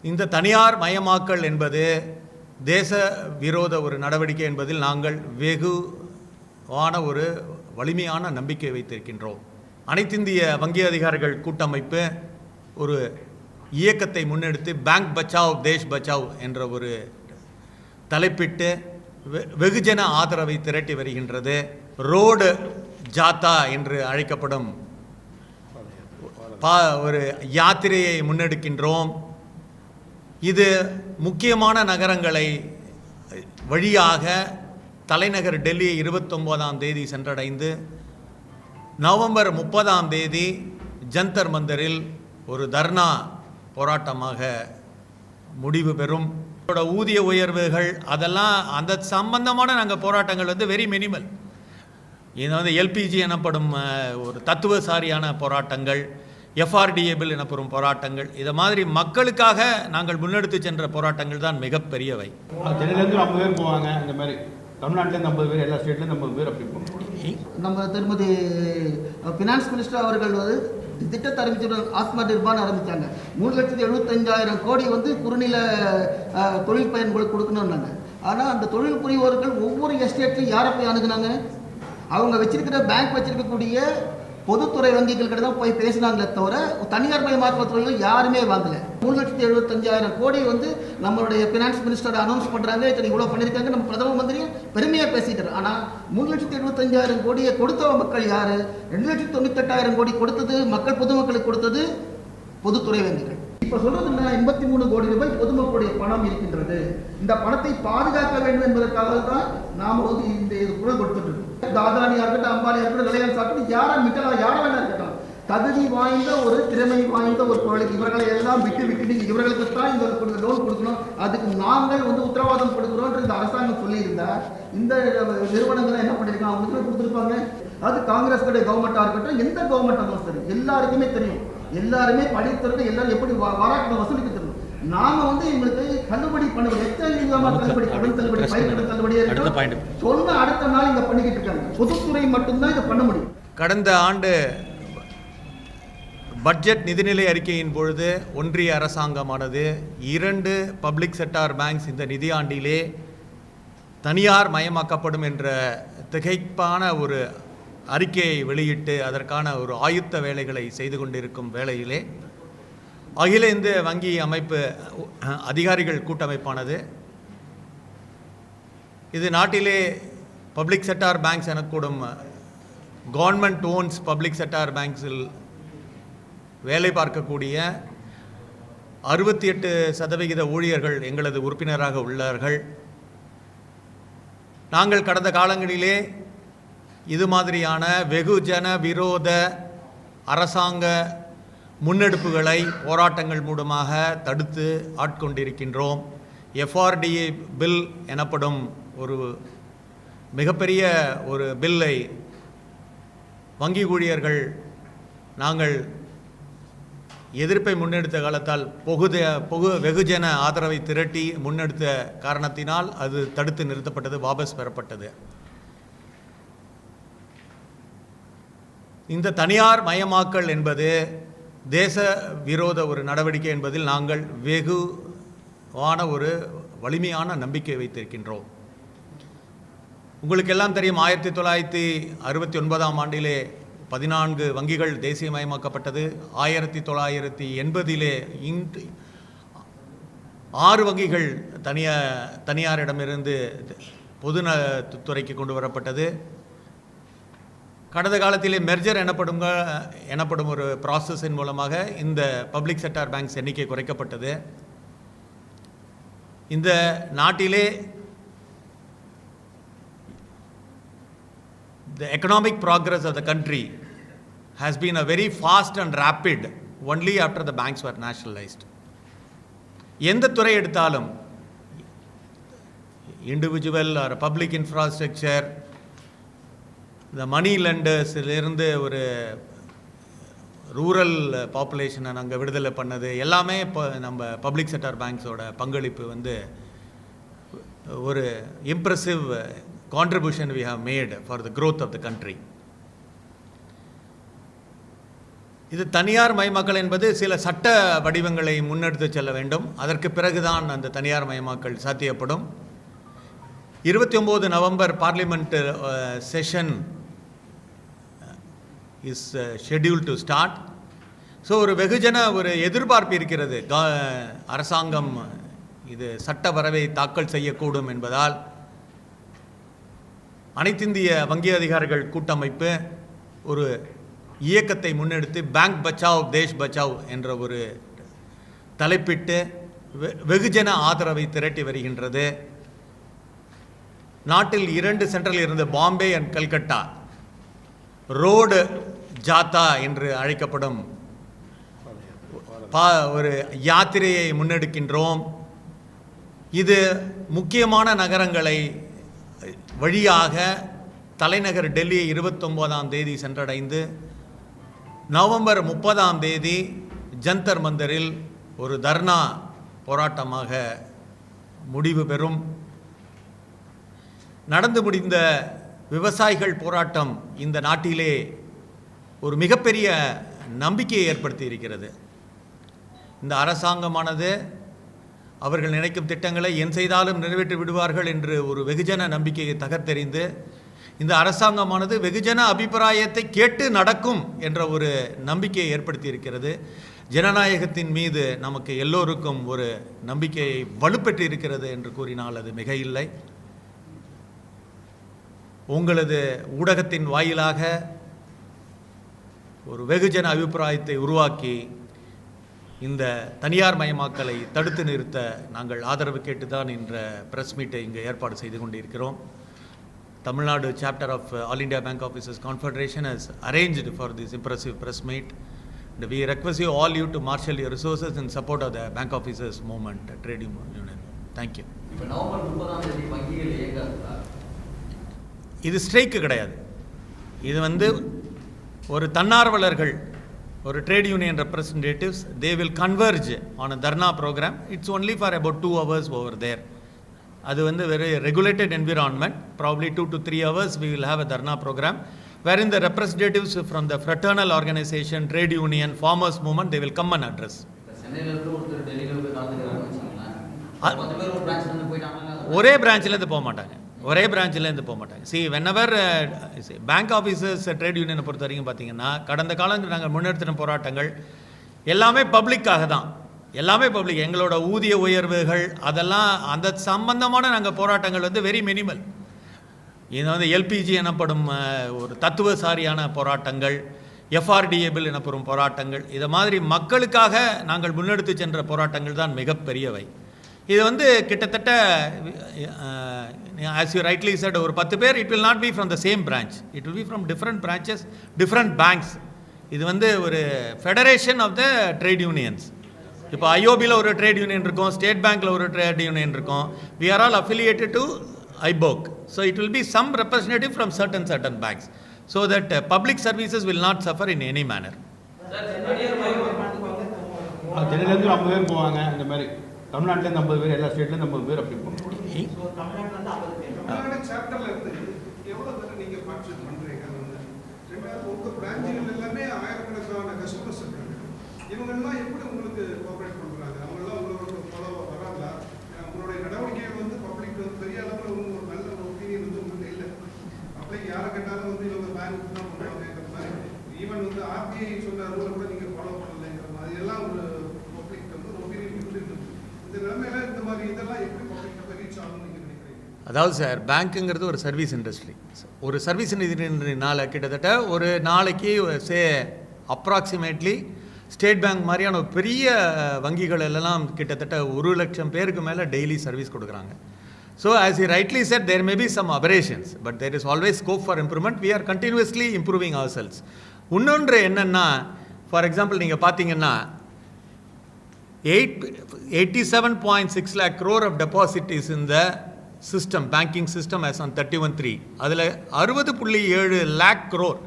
இந்த தனியார் மயமாக்கல் என்பது தேச விரோத ஒரு நடவடிக்கை என்பதில் நாங்கள் வெகுவான ஒரு வலிமையான நம்பிக்கை வைத்திருக்கின்றோம். அனைத்திந்திய வங்கி அதிகாரிகள் கூட்டமைப்பு ஒரு இயக்கத்தை முன்னெடுத்து பேங்க் பச்சாவ் தேஷ் பச்சாவ் என்ற ஒரு தலைப்பிட்டு வெகுஜன ஆதரவை திரட்டி வருகின்றது. ரோடு ஜாத்தா என்று அழைக்கப்படும் ஒரு யாத்திரையை முன்னெடுக்கின்றோம். இது முக்கியமான நகரங்களை வழியாக தலைநகர் டெல்லி 29ஆம் தேதி சென்றடைந்து நவம்பர் 30ஆம் தேதி ஜந்தர் மந்தரில் ஒரு தர்ணா போராட்டமாக முடிவு பெறும். ஊதிய உயர்வுகள் அதெல்லாம் அந்த சம்பந்தமான நாங்கள் போராட்டங்கள் வெரி மினிமல். இது எல்பிஜி எனப்படும் ஒரு தத்துவசாரியான போராட்டங்கள், எஃப்ஆர்டிஏ பில் எனப்படும் போராட்டங்கள், இதை மாதிரி மக்களுக்காக நாங்கள் முன்னெடுத்து சென்ற போராட்டங்கள் தான் மிகப்பெரியவை. சென்னையிலேருந்து 50 பேர் போவாங்க, இந்த மாதிரி தமிழ்நாட்டிலேருந்து 50 பேர், எல்லா ஸ்டேட்லேருந்து 50 பேர் அப்படி போவாங்க. நம்ம திருமதி ஃபினான்ஸ் மினிஸ்டர் அவர்கள் திட்டத்தை அறிவிச்சு ஆத்மா நிர்பான் ஆரம்பித்தாங்க. 3,75,000 கோடி குறுநில தொழில் பயன்களுக்கு கொடுக்கணும்னாங்க. ஆனால் அந்த தொழில் புரிவோர்கள் ஒவ்வொரு எஸ்டேட்லையும் யாரை போய் அணுகுனாங்க? அவங்க வச்சிருக்கிற பேங்க் வச்சிருக்கக்கூடிய பொதுத்துறை வங்கிகள் கிட்ட தான் போய் பேசினாங்களே தவிர தனியார் மயமாக்கல் துறையில் யாருமே வாங்கல. 3,75,000 கோடி நம்மளுடைய ஃபினான்ஸ் மினிஸ்டர் அனௌன்ஸ் பண்ணுறாங்க, இவ்வளோ பண்ணியிருக்காங்க. நம்ம பிரதம மந்திரியும் பெருமையாக பேசிட்டார். ஆனால் 3,75,000 கோடியை கொடுத்த மக்கள் யார்? 2,98,000 கோடி கொடுத்தது மக்கள், பொதுமக்களுக்கு கொடுத்தது பொதுத்துறை வங்கிகள். இப்போ சொல்றதுன்னா 83 கோடி ரூபாய் பொதுமக்களுடைய பணம் இருக்கின்றது. இந்த பணத்தை பாதுகாக்க வேண்டும் என்பதற்காக தான் நாம் இந்த குரல் கொடுத்துட்டு இருக்கோம். தாதானியா இருக்கட்டும், அம்பானியா இருக்கட்டும், ரிலையன்ஸ் ஆகட்டும், யாரா மிட்டலா யாரா வேணா இருக்கட்டும், தகுதி வாய்ந்த ஒரு திறமை வாய்ந்த ஒரு தொழிலுக்கு இவர்களை எல்லாம் விட்டு இவர்களுக்கு தான் இந்த லோன் கொடுக்கணும், அதுக்கு நாங்கள் உத்தரவாதம் கொடுக்குறோம் இந்த அரசாங்கம் சொல்லியிருந்தா இந்த நிறுவனங்கள் என்ன பண்ணியிருக்காங்க? அவங்களுக்கு கொடுத்துருப்பாங்க. அது காங்கிரஸ் கவர்மெண்ட்டாக இருக்கட்டும், எந்த கவர்மெண்ட்டாக சரி, எல்லாருக்குமே தெரியும். எல்லாருமே படித்திருக்க எல்லாரும் எப்படி வராக்கணும் வசூலிக்க தெரியும். நாம எங்களுக்கு தள்ளுபடி பண்ணுவோம். எத்தனை விதமான தள்ளுபடி, கடன் தள்ளுபடி, பயிர் கடன் தள்ளுபடியே இருக்கும். சொன்ன அடுத்த நாள் இங்க பண்ணிக்கிட்டு இருக்காங்க. பொதுத்துறை மட்டும்தான் இதை பண்ண முடியும். கடந்த ஆண்டு பட்ஜெட் நிதிநிலை அறிக்கையின் பொழுது ஒன்றிய அரசாங்கமானது 2 பப்ளிக் செக்டார் பேங்க்ஸ் இந்த நிதியாண்டிலே தனியார் மயமாக்கப்படும் என்ற திகைப்பான ஒரு அறிக்கையை வெளியிட்டு அதற்கான ஒரு ஆயுத்த வேலைகளை செய்து கொண்டிருக்கும் வேளையிலே அகில இந்திய வங்கி அமைப்பு அதிகாரிகள் கூட்டமைப்பானது இது நாட்டிலே பப்ளிக் செக்டார் பேங்க்ஸ் எனக்கூடும் கவர்மெண்ட் ஓன்ஸ் பப்ளிக் செக்டார் பேங்க்ஸில் வேலை பார்க்கக்கூடிய 68% ஊழியர்கள் எங்களது உறுப்பினராக உள்ளார்கள். நாங்கள் கடந்த காலங்களிலே இது மாதிரியான வெகுஜன விரோத அரசாங்க முன்னெடுப்புகளை போராட்டங்கள் மூலமாக தடுத்து ஆட்கொண்டிருக்கின்றோம். எஃப்ஆர்டிஏ பில் எனப்படும் ஒரு மிகப்பெரிய ஒரு பில்லை வங்கி ஊழியர்கள் நாங்கள் எதிர்ப்பை முன்னெடுத்த காலத்தால் வெகுஜன ஆதரவை திரட்டி முன்னெடுத்த காரணத்தினால் அது தடுத்து நிறுத்தப்பட்டது, வாபஸ் பெறப்பட்டது. இந்த தனியார் மயமாக்கல் என்பது தேச விரோத ஒரு நடவடிக்கை என்பதில் நாங்கள் வெகுவான ஒரு வலிமையான நம்பிக்கை வைத்திருக்கின்றோம். உங்களுக்கெல்லாம் தெரியும், 1969ஆம் ஆண்டிலே 14 வங்கிகள் தேசியமயமாக்கப்பட்டது. 1980 6 வங்கிகள் தனியாரிடமிருந்து பொது துறைக்கு கொண்டு வரப்பட்டது. கடந்த காலத்திலே மெர்ஜர் எனப்படும் ஒரு ப்ராசஸின் மூலமாக இந்த பப்ளிக் செக்டார் பேங்க்ஸ் எண்ணிக்கை குறைக்கப்பட்டது. இந்த நாட்டிலே the economic progress of the country has been a very fast and rapid only after the banks were nationalized. எந்த துறை எடுத்தாலும், இண்டிவிஜுவல் ஆர் பப்ளிக் இன்ஃப்ராஸ்ட்ரக்சர், இந்த மணி லெண்டர்ஸிலிருந்து ஒரு ரூரல் பாப்புலேஷனை நாங்கள் விடுதலை பண்ணது எல்லாமே இப்போ நம்ம பப்ளிக் செக்டார் பேங்க்ஸோட பங்களிப்பு ஒரு impressive contribution we have made for the growth of the country. இது தனியார் மயமாக்கல் என்பது சில சட்ட வடிவங்களை முன்னெடுத்து செல்ல வேண்டும். அதற்கு பிறகுதான் அந்த தனியார் மயமாக்கல் சாத்தியப்படும். 29 November parliament session is schedule to start. So ஒரு வெகுஜன ஒரு எதிர்பார்ப்பு இருக்கிறது. அரசாங்கம் இது சட்ட வரவை தாக்கல் செய்யக்கூடும் என்பதால் அனைத்திந்திய வங்கி அதிகாரிகள் கூட்டமைப்பு ஒரு இயக்கத்தை முன்னெடுத்து பேங்க் பச்சாவ் தேஷ் பச்சாவ் என்ற ஒரு தலைப்பிட்டு வெகுஜன ஆதரவை திரட்டி வருகின்றது. நாட்டில் 2 சென்டரில் இருந்த பாம்பே அண்ட் கல்கட்டா ரோடு ஜாத்தா என்று அழைக்கப்படும் ஒரு யாத்திரையை முன்னெடுக்கின்றோம். இது முக்கியமான நகரங்களை வழியாக தலைநகர் டெல்லியை 29ஆம் தேதி சென்றடைந்து நவம்பர் 30ஆம் தேதி ஜந்தர் மந்தரில் ஒரு தர்ணா போராட்டமாக முடிவு பெறும். நடந்து முடிந்த விவசாயிகள் போராட்டம் இந்த நாட்டிலே ஒரு மிகப்பெரிய நம்பிக்கையை ஏற்படுத்தி இருக்கிறது. இந்த அரசாங்கமானது அவர்கள் நினைக்கும் திட்டங்களை என் செய்தாலும் நிறைவேற்றி விடுவார்கள் என்று ஒரு வெகுஜன நம்பிக்கையை தகர்த்தெறிந்து இந்த அரசாங்கமானது வெகுஜன அபிப்பிராயத்தை கேட்டு நடக்கும் என்ற ஒரு நம்பிக்கையை ஏற்படுத்தி இருக்கிறது. ஜனநாயகத்தின் மீது நமக்கு எல்லோருக்கும் ஒரு நம்பிக்கையை வலுப்பெற்று இருக்கிறது என்று கூறினால் அது மிக இல்லை. உங்களது ஊடகத்தின் வாயிலாக ஒரு வெகுஜன அபிப்பிராயத்தை உருவாக்கி இந்த தனியார் மயமாக்கலை தடுத்து நிறுத்த நாங்கள் ஆதரவு கேட்டுதான் என்ற பிரஸ் மீட்டை இங்கே ஏற்பாடு செய்து கொண்டிருக்கிறோம். Tamil Nadu chapter of all India bank officers confederation has arranged for this impressive press meet. And we request you all to marshal your resources in support of the bank officers movement, trade union. Thank you. இப்போ November 30ஆம் தேதி வங்கிகள் இயங்காதா? இது strike கிடையாது. இது ஒரு தன்னார்வலர்கள் ஒரு trade union representatives they will converge on a dharna program. It's only for about 2 hours over there. அது very regulated environment. Probably 2 to 3 hours we will have a dharna program wherein the representatives from the fraternal organization, trade union, farmers movement, they will come and address. சென்னையில இருந்து ஒருத்தர் டெல்லியில போய் கலந்துக்கிறாருன்னு வச்சுக்கோங்களேன். 10 பேர் ஒரு பிரான்ச்ல இருந்து போயிட்டாங்கன்னா ஒரே பிரான்ச்லேருந்து போக மாட்டாங்க. See, whenever bank officers trade யூனியனை பொறுத்த வரைக்கும் பார்த்தீங்கன்னா கடந்த காலத்தில் நாங்கள் முன்னெடுத்தின போராட்டங்கள் எல்லாமே பப்ளிக்காக தான். எல்லாமே பப்ளிக். எங்களோட ஊதிய உயர்வுகள் அதெல்லாம் அந்த சம்பந்தமான நாங்கள் போராட்டங்கள் வெரி மினிமல். இது எல்பிஜி எனப்படும் ஒரு தத்துவசாரியான போராட்டங்கள், எஃப்ஆர்டிஏ பில் எனப்படும் போராட்டங்கள், இதை மாதிரி மக்களுக்காக நாங்கள் முன்னெடுத்து சென்ற போராட்டங்கள் தான் மிகப்பெரியவை. இது கிட்டத்தட்ட as you rightly said ஒரு 10 பேர், it will not be from the same branch, it will be from different branches, different banks. இது ஒரு federation of the trade unions. இப்போ ஐஓபியில் ஒரு ட்ரேட் யூனியன் இருக்கும், ஸ்டேட் பேங்க்கில் ஒரு ட்ரேட் யூனியன் இருக்கும். we are all affiliated to IBOC, so it will be some representative from certain banks, so that public services will not suffer in any manner. சென்னையிலேருந்து 50 பேர் போவாங்க. இந்த மாதிரி தமிழ்நாட்டிலேருந்து 50 பேர், எல்லா ஸ்டேட்லேருந்து 50 பேர் அப்படி போகணும். தமிழ்நாடு சாப்டர்ல இருந்து எவ்வளவு தடவை நீங்க பார்ட்டிசிபேட் பண்றீங்க? உங்க பிரான்ச்சுகள் எல்லாமே ஆயிரக்கணக்கான கஸ்டமர்ஸ் இருக்காங்க. இவங்க எல்லாம் எப்படி உங்களுக்கு கோஆபரேட் பண்றாங்க? அவங்க எல்லாம் உங்களோட ஃபாலோ வராங்களா? உங்களுடைய நடவடிக்கை பப்ளிக் பெரிய அளவில் ஒரு நல்ல ஒப்பீனியன் உங்களுக்கு இல்லை. பப்ளிக் யாரை கேட்டாலும் இவங்க பேங்க் தான் பண்ணுவாங்க மாதிரி. ஈவன் ஆர்பிஐ சொன்ன ரூலை கூட நீங்க ஃபாலோ பண்ணலைங்கிற மாதிரி எல்லாம் ஒரு பப்ளிக் ஒப்பீனியன் இருந்துட்டு இந்த நிலைமையில இந்த மாதிரி இதெல்லாம் எப்படி பப்ளிக் ரீச் ஆகும்? அதாவது சார், பேங்க்குங்கிறது ஒரு சர்வீஸ் இண்டஸ்ட்ரி. ஒரு சர்வீஸ் இண்டஸ்ட்ரினால கிட்டத்தட்ட ஒரு நாளைக்கு அப்ராக்சிமேட்லி ஸ்டேட் பேங்க் மாதிரியான ஒரு பெரிய வங்கிகள் எல்லாம் கிட்டத்தட்ட 1 லட்சம் பேருக்கு மேலே டெய்லி சர்வீஸ் கொடுக்குறாங்க. So as you rightly said, there may be some aberrations, but there is always scope for improvement. We are continuously improving ourselves. இன்னொன்று என்னென்னா, ஃபார் எக்ஸாம்பிள் நீங்கள் பார்த்தீங்கன்னா 87.6 lakh crore of deposit is in the system, banking system as on 31/3. அதில் 60.7 lakh crore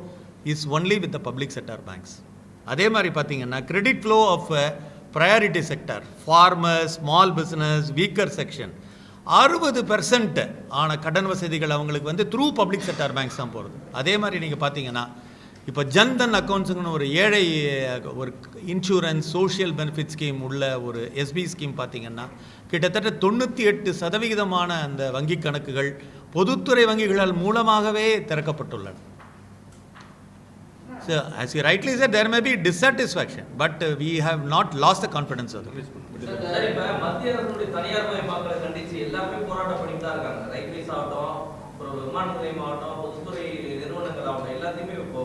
is only with the public sector banks. அதே மாதிரி பார்த்தீங்கன்னா credit flow of priority sector, farmers, small business, weaker section 60% ஆன கடன் வசதிகள் அவங்களுக்கு through public sector banks தான் போகிறது. அதே மாதிரி நீங்கள் பார்த்தீங்கன்னா இப்போ ஜன்தன் அக்கௌண்ட்ஸுங்கன்னு ஒரு ஏழை ஒரு இன்சூரன்ஸ் சோஷியல் பெனிஃபிட் ஸ்கீம் உள்ள ஒரு எஸ்பி ஸ்கீம் பார்த்திங்கன்னா கிட்டத்தட்ட 98% அந்த வங்கி கணக்குகள் பொதுத்துறை வங்கிகளால் மூலமாகவே திறக்கப்பட்டுள்ளன. So, as you rightly said, there may be dissatisfaction, but we have not lost the confidence of them. சரி, இப்ப மத்திய அரசுடைய தனியார் மயமாக்கலை கண்டிச்சு எல்லாமே போராட்டம் பண்ணிட்டு தான் இருக்காங்க. ரைட்வேஸ் ஆகட்டும், அப்புறம் விமான நிலையம் ஆகட்டும், பொதுத்துறை நிறுவனங்கள் ஆகட்டும், எல்லாத்தையுமே இப்போ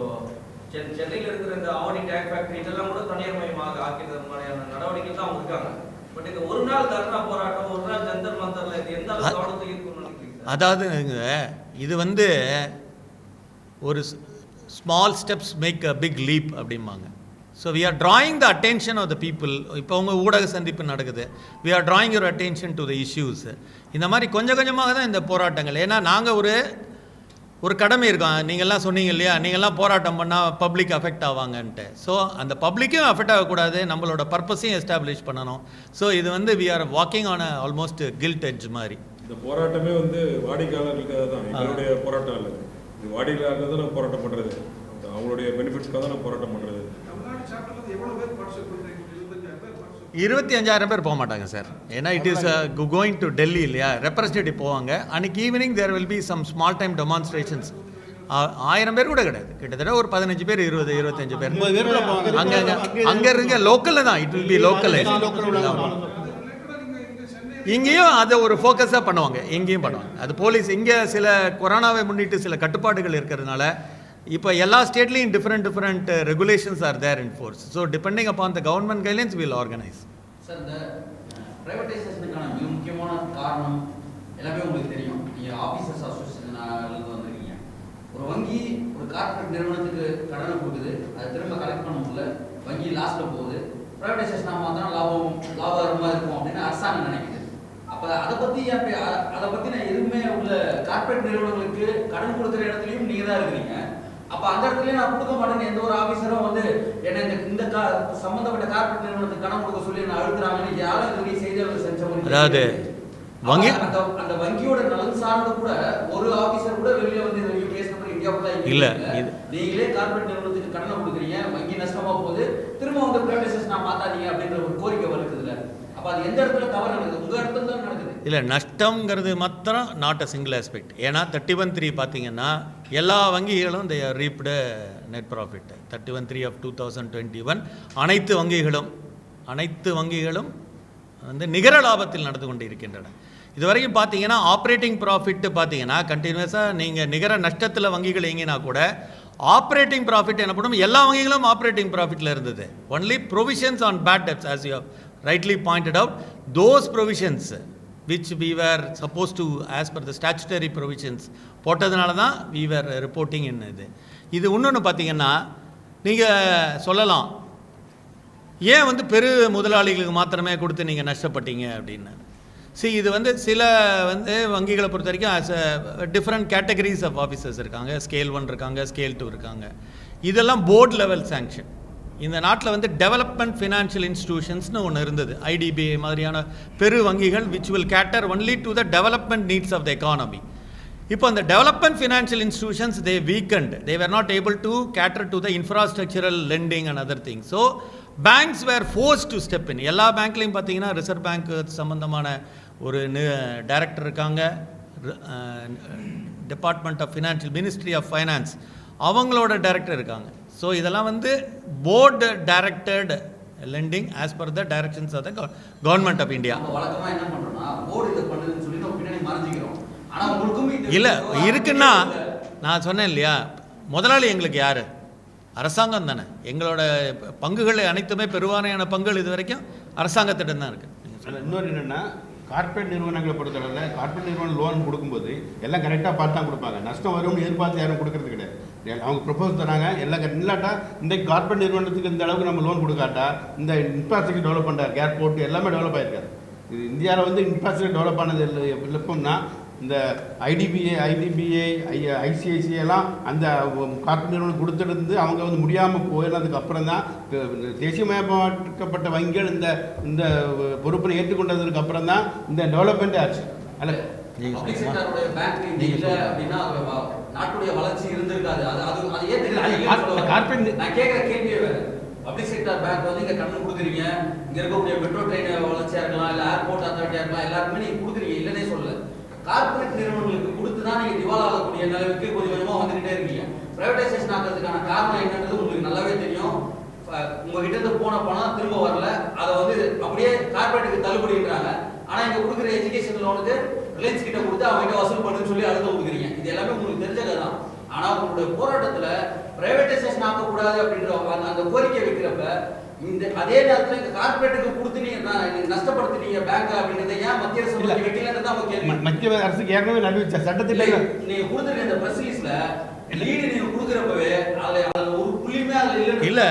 சென்னையில் இருக்கிற இந்த ஆவடி டேங்க் ஃபேக்டரி இதெல்லாம் கூட தனியார் மயமாக ஆக்கிற மாதிரியான நடவடிக்கை தான் அவங்க இருக்காங்க. பட் இந்த ஒரு நாள் தர்ணா போராட்டம், ஒரு நாள் ஜந்தர் மந்தர்ல இது எந்த அளவுக்கு கவனத்தை ஈர்க்கும்னு நினைக்கிறீங்க? அதாவது இது ஒரு small steps make a big leap அப்படிம்பாங்க. So we are drawing the attention of the people. இப்போ உங்கள் ஊடக சந்திப்பு நடக்குது, we are drawing your attention to the issues. இந்த மாதிரி கொஞ்சம் கொஞ்சமாக தான் இந்த போராட்டங்கள். ஏன்னா நாங்கள் ஒரு கடமை இருக்கோம். நீங்கள்லாம் சொன்னீங்க இல்லையா, நீங்கள்லாம் போராட்டம் பண்ணால் பப்ளிக் அஃபெக்ட் ஆவாங்கன்ட்டு. ஸோ அந்த பப்ளிக்கும் அஃபெக்ட் ஆகக்கூடாது, நம்மளோட பர்பஸையும் எஸ்டாப்ளிஷ் பண்ணணும். ஸோ இது we are walking on almost gilt edge மாதிரி. இந்த போராட்டமே வாடிக்கையாளர்களுக்காக தான், எங்களுடைய போராட்டம் இல்லை. இது வாடிக்கையாளர்கள் தான் நான் போராட்டம் பண்ணுறது, அவங்களுடைய பெனிஃபிட்ஸ்க்காக தான் நான் போராட்டம் பண்ணுறது. தமிழ்நாடு சாப்டர்ல எவ்வளவு பேர் பார்ட்டிசிபேட் பண்றீங்க? 25,000 பேர் போக மாட்டாங்க சார். ஏன்னா it is going to Delhi இல்லையா, ரெப்ரஸன்டேட்டிவ் போவாங்க. அன்றைக்கி evening there will be some small time demonstrations. 1000 பேர் கூட கிடையாது, கிட்டத்தட்ட ஒரு 15 பேர் 20-25 பேர் அங்கே இருக்க லோக்கலில் தான். It will be local. இங்கேயும் அதை ஒரு ஃபோக்கஸாக பண்ணுவாங்க, எங்கேயும் பண்ணுவாங்க. அது போலீஸ் இங்கே சில கொரோனாவை முன்னிட்டு சில கட்டுப்பாடுகள் இருக்கிறதுனால இப்போ எல்லா ஸ்டேட்லேயும் different regulations are there in force. So depending upon the government guidelines will organise. Sir, இந்த பிரைவேடைசேஷனுக்கான மிக முக்கியமான காரணம் எல்லாமே உங்களுக்கு தெரியும். நீங்கள் ஆஃபீஸர்ஸ் அசோசியேஷன்லேருந்து வந்திருக்கீங்க. ஒரு வங்கி ஒரு கார்பரேட் நிறுவனத்துக்கு கடனை கொடுக்குது, அதை திரும்ப கலெக்ட் பண்ண முடியல, வங்கி லாஸ்ட்டில் போகுது. பிரைவேடைசேஷன் ஆகாமல் தான் லாபகரமாக இருக்கும் அப்படின்னு அரசாங்கம் நினைக்குது. அப்போ அதை பற்றி நான் எதுவுமே உள்ள கார்பரேட் நிறுவனங்களுக்கு கடன் கொடுக்குற இடத்துலையும் நீங்கள் தான் இருக்கிறீங்க. அப்போ அந்த இடத்துல நான் கொடுக்க மாட்டேன்னு எந்த ஒரு ஆஃபீஸரும் என்ன இந்த சம்மந்தப்பட்ட கார்பரேட் நிறுவனத்துக்கு கடன் கொடுக்க சொல்லி நான் அழுத்துறாங்கன்னு யாரும் இதுவரை செய்தியாளர்கள் செஞ்சவங்க. அதாவது வங்கி அந்த வங்கியோட நலன் சார்ந்து கூட ஒரு ஆஃபீஸர் கூட வெளியே வந்து இது வரைக்கும் பேசினப்ப இந்தியாவுக்கு இல்லை, நீங்களே கார்பரேட் நிறுவனத்துக்கு கடனை கொடுக்குறீங்க, வங்கி நஷ்டமா போகுது, திரும்ப வந்து பிரைவேடைசேஷன் நான் மாத்தாதீங்க அப்படின்ற ஒரு கோரிக்கை வருதுல. அப்போ அது எந்த இடத்துல தவறு நடக்குது? உங்கள் இடத்துல தான் நடக்குது. இல்லை, நஷ்டங்கிறது மாத்திரம் நாட் அ சிங்கிள் ஆஸ்பெக்ட். ஏன்னா 31(3) பார்த்தீங்கன்னா எல்லா வங்கிகளும் they are reaped net profit. 31(3) of 2021 அனைத்து வங்கிகளும் நிகர லாபத்தில் நடந்து கொண்டு இருக்கின்றன. இதுவரைக்கும் பார்த்தீங்கன்னா ஆப்ரேட்டிங் ப்ராஃபிட் பார்த்தீங்கன்னா கண்டினியூஸாக நீங்கள் நிகர நஷ்டத்தில் வங்கிகள் எங்கினா கூட ஆப்ரேட்டிங் ப்ராஃபிட் எனப்படும் எல்லா வங்கிகளும் ஆப்ரேட்டிங் ப்ராஃபிட்டில் இருந்தது. Only provisions on bad debts, as you have rightly pointed out, those provisions which we were supposed to, as per the statutory provisions, போட்டதுனால தான் we were reporting in இது இன்னொன்று பார்த்தீங்கன்னா நீங்கள் சொல்லலாம், ஏன் பெரு முதலாளிகளுக்கு மாத்திரமே கொடுத்து நீங்கள் நஷ்டப்பட்டீங்க அப்படின்னு. இது சில வங்கிகளை பொறுத்த வரைக்கும் as different categories of officers இருக்காங்க. ஸ்கேல் 1 இருக்காங்க, ஸ்கேல் 2 இருக்காங்க. இதெல்லாம் போர்ட் லெவல் சாங்ஷன். இந்த நாட்டில் டெவலப்மெண்ட் ஃபினான்ஷியல் இன்ஸ்டிடியூஷன்ஸ்னு ஒன்று இருந்தது, IDBI மாதிரியான பெரு வங்கிகள் which will cater only to the development needs of the economy. இப்போ அந்த development financial institutions they weakened, they were not able to cater to the infrastructural lending and other thing. So banks were forced to step in. எல்லா பேங்க்லையும் பார்த்தீங்கன்னா reserve bank சம்மந்தமான ஒரு director இருக்காங்க, department of financial ministry of finance அவங்களோட director இருக்காங்க. So இதெல்லாம் board directed lending as per the directions of the government of India. வழக்கமாக என்ன பண்ணுறோம்னா போர்டு இதை பண்ணுதுன்னு சொல்லி நம்ம பின்னாடி மறைஞ்சிக்கிறோம். ஆனால் உங்களுக்கும் இல்லை இருக்குன்னா நான் சொன்னேன் இல்லையா, முதலாளி எங்களுக்கு யார்? அரசாங்கம் தானே. எங்களோட பங்குகள் அனைத்துமே பெருவாரியான பங்குகள் இது வரைக்கும் அரசாங்கத்திடம் தான் இருக்குது. இன்னொரு என்னென்னா, கார்பரேட் நிறுவனங்களை பொறுத்தளவில் கார்பரேட் நிறுவனம் லோன் கொடுக்கும்போது எல்லாம் கரெக்டாக பார்த்து தான் கொடுப்பாங்க. நஷ்டம் வரும்னு எதிர்பார்த்து யாரும் கொடுக்கறது கிடையாது. அவங்க ப்ரொபோஸ் தராங்க, எல்லாம் இல்லாட்டா இந்த கார்பரேட் நிறுவனத்துக்கு இந்த அளவுக்கு நம்ம லோன் கொடுக்காட்டா இந்த இன்ஃப்ராஸ்ட்ரக்சர் டெவலப் பண்ணுறாரு, ஏர்போர்ட் எல்லாமே டெவலப் ஆகிருக்காரு. இது இந்தியாவில் இன்ஃப்ராஸ்ட்ரக்சர் டெவலப் ஆனது எப்போம்னா இந்த IDBI, ICICI எல்லாம் அந்த கார்பரேட் நிறுவனம் கொடுத்துருந்து அவங்க முடியாமல் போயினதுக்கு அப்புறம் தான் தேசியமயமாக்கப்பட்ட வங்கிகள் இந்த பொறுப்பினை ஏற்றுக்கொண்டதுக்கு அப்புறம் தான் இந்த டெவலப்மெண்ட்டே ஆச்சு. அதில் பப்ளிக் செக்டாரோட பேங்க் இல்ல அப்படின்னா நாட்டுடைய வளர்ச்சி இருந்திருக்காது. அது ஏன் நான் கேட்கிற கேள்வியே வேற. பப்ளிக் செக்டார் பேங்க் வந்து இங்க கண்ணு கொடுக்குறீங்க, இங்க இருக்கக்கூடிய மெட்ரோ ட்ரெயின் வளர்ச்சியா இருக்கலாம், இல்ல ஏர்போர்ட் அத்தாரிட்டியா இருக்கலாம், எல்லாருமே நீங்க கொடுக்குறீங்க, இல்லனே சொல்லல. கார்பரேட் நிறுவனங்களுக்கு கொடுத்து தான் நீங்க திவால் ஆகக்கூடிய நிலைக்கு கொஞ்சம் கொஞ்சமா வந்துகிட்டே இருக்கீங்க. பிரைவேடைசேஷன் ஆகிறதுக்கான காரணம் என்னன்றது உங்களுக்கு நல்லாவே தெரியும். உங்ககிட்ட இருந்து போன பணம் திரும்ப வரல, அதை வந்து அப்படியே கார்பரேட்டுக்கு தள்ளுபடின்றாங்க. ஆனா இங்க கொடுக்குற எஜுகேஷன் லோனுக்கு ரிலையன்ஸ் கிட்ட கொடுத்து அவங்க வசூல் பண்ணுன்னு சொல்லி அழுத்த கொடுக்குறீங்க. இது எல்லாமே உங்களுக்கு தெரிஞ்ச கதை தான். ஆனா உங்களுடைய போராட்டத்துல பிரைவேடைசேஷன் ஆக்கக்கூடாது அப்படின்ற அந்த கோரிக்கை வைக்கிறப்ப இந்த அதே நேரத்துல இந்த கார்பரேட்டுக்கு கொடுத்து நீங்க நஷ்டப்படுத்துறீங்க பேங்க் அப்படின்றத ஏன் மத்திய அரசு வைக்கலன்றது அவங்க கேள்வி. மத்திய அரசுக்கு ஏற்கனவே நடுவிச்ச சட்டத்தில் நீங்க கொடுத்துருக்க இந்த பிரஸ் ரிலீஸ்ல லீடு நீங்க கொடுக்குறப்பவே அதுல ஒரு புள்ளியுமே அதுல இல்ல.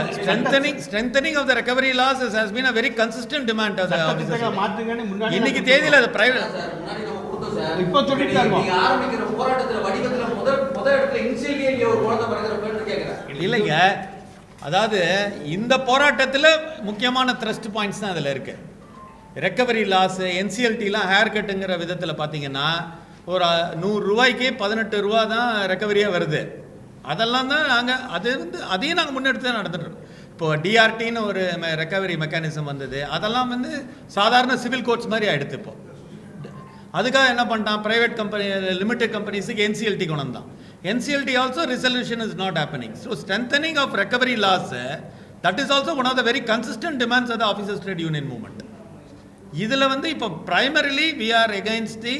strengthening of the recovery laws has been a very consistent demand of the officers. மாத்துங்கன்னு முன்னாடி இன்னைக்கு தேதியில அது பிரைவேட் முன்னாடி நம்ம கொடுத்தோம் சார். இப்போ சொல்லிட்டாங்க. நீங்க ஆரம்பிக்கிற போராட்டத்துல வடிவத்துல முத இடத்துல இன்சியல் ஒரு குழந்தை பிறக்கிறப்பன்னு கேக்குறேன். இல்லைங்க, அதாவது இந்த போராட்டத்தில் முக்கியமான த்ரஸ்ட் பாயிண்ட்ஸ் தான் அதில் இருக்குது. ரெக்கவரி லாஸ், என்சிஎல்டிலாம் ஹேர் கட்டுங்கிற விதத்தில் பார்த்தீங்கன்னா ஒரு 100 ரூபாய்க்கு 18 ரூபா தான் ரெக்கவரியாக வருது. அதெல்லாம் தான் நாங்கள் அது வந்து அதையும் நாங்கள் முன்னெடுத்து தான் நடந்துட்டுருக்கோம். இப்போது டிஆர்டின்னு ஒரு ரெக்கவரி மெக்கானிசம் வந்தது, அதெல்லாம் வந்து சாதாரண சிவில் கோர்ட்ஸ் மாதிரி ஆகிடுது. இப்போ அதுக்காக என்ன பண்ணிட்டான், ப்ரைவேட் கம்பெனி லிமிடெட் கம்பெனிஸுக்கு என்சிஎல்டி கொண்டு வந்தான். NCLT also resolution is not happening. So strengthening of recovery laws, that is also one of the very consistent demands of the Officers Trade Union movement. இதில் வந்து இப்போ primarily we are against the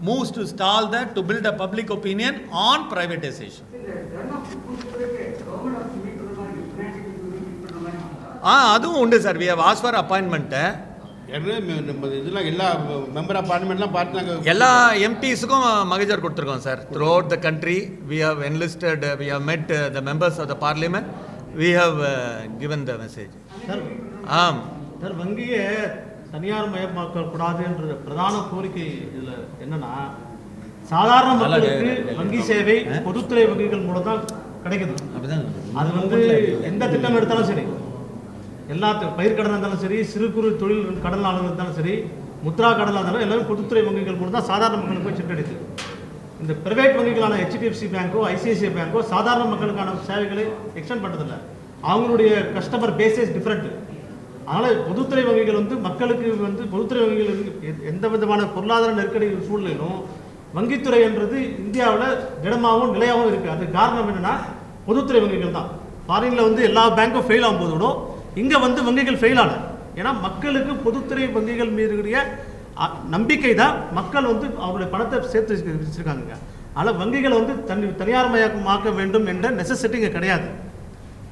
moves to stall that, to build a public opinion on privatization. அதுவும் உண்டு sir. we have asked for appointment. இதெல்லாம் எல்லா member of பார்லிமெண்ட்லாம் பார்த்து நாங்கள் எல்லா எம்பிஸுக்கும் மகஜர் கொடுத்துருக்கோம் sir. Through out the country we have enlisted, we have met the members of the parliament, we have given the message. ஆம் sir, வங்கியை தனியார் மயமாக்க கூடாதுன்ற பிரதான கோரிக்கை இதில் என்னன்னா, சாதாரண மக்களுக்கு வங்கி சேவை பொதுத்துறை வங்கிகள் மூலம் தான் கிடைக்குது. அது வந்து எந்த திட்டம் எடுத்தாலும் சரி, எல்லாத்துக்கும் பயிர்க்கடன் இருந்தாலும் சரி, சிறு குறு தொழில் கடனாக இருந்தாலும் சரி, முத்ரா கடனாக இருந்தாலும் எல்லாமே பொதுத்துறை வங்கிகள் மூலம் தான் சாதாரண மக்களுக்கு போய் சென்றடையுது. இந்த பிரைவேட் வங்கிகளான HDFC பேங்கோ ICICI பேங்கோ சாதாரண மக்களுக்கான சேவைகளை எக்ஸ்டெண்ட் பண்ணுறதில்ல. அவங்களுடைய கஸ்டமர் பேசஸ் டிஃப்ரெண்ட். அதனால் பொதுத்துறை வங்கிகள் வந்து மக்களுக்கு வந்து பொதுத்துறை வங்கிகள் எந்த விதமான பொருளாதார நெருக்கடி சூழ்நிலையிலும் வங்கித்துறை என்றது இந்தியாவில் திடமாகவும் நிலையாகவும் இருக்குது. அதுக்கு காரணம் என்னென்னா பொதுத்துறை வங்கிகள் தான். ஃபாரினில் வந்து எல்லா பேங்க்கும் ஃபெயில் ஆகும்போது கூட இங்கே வந்து வங்கிகள் ஃபெயில் ஆகலை. ஏன்னா மக்களுக்கு பொதுத்துறை வங்கிகள் மீதுடைய நம்பிக்கை தான் மக்கள் வந்து அவருடைய பணத்தை சேர்த்து வச்சுருக்காங்க. ஆனால் வங்கிகளை வந்து தனியார் மயமாக்க வேண்டும் என்ற நெசசிட்டி இங்கே கிடையாது.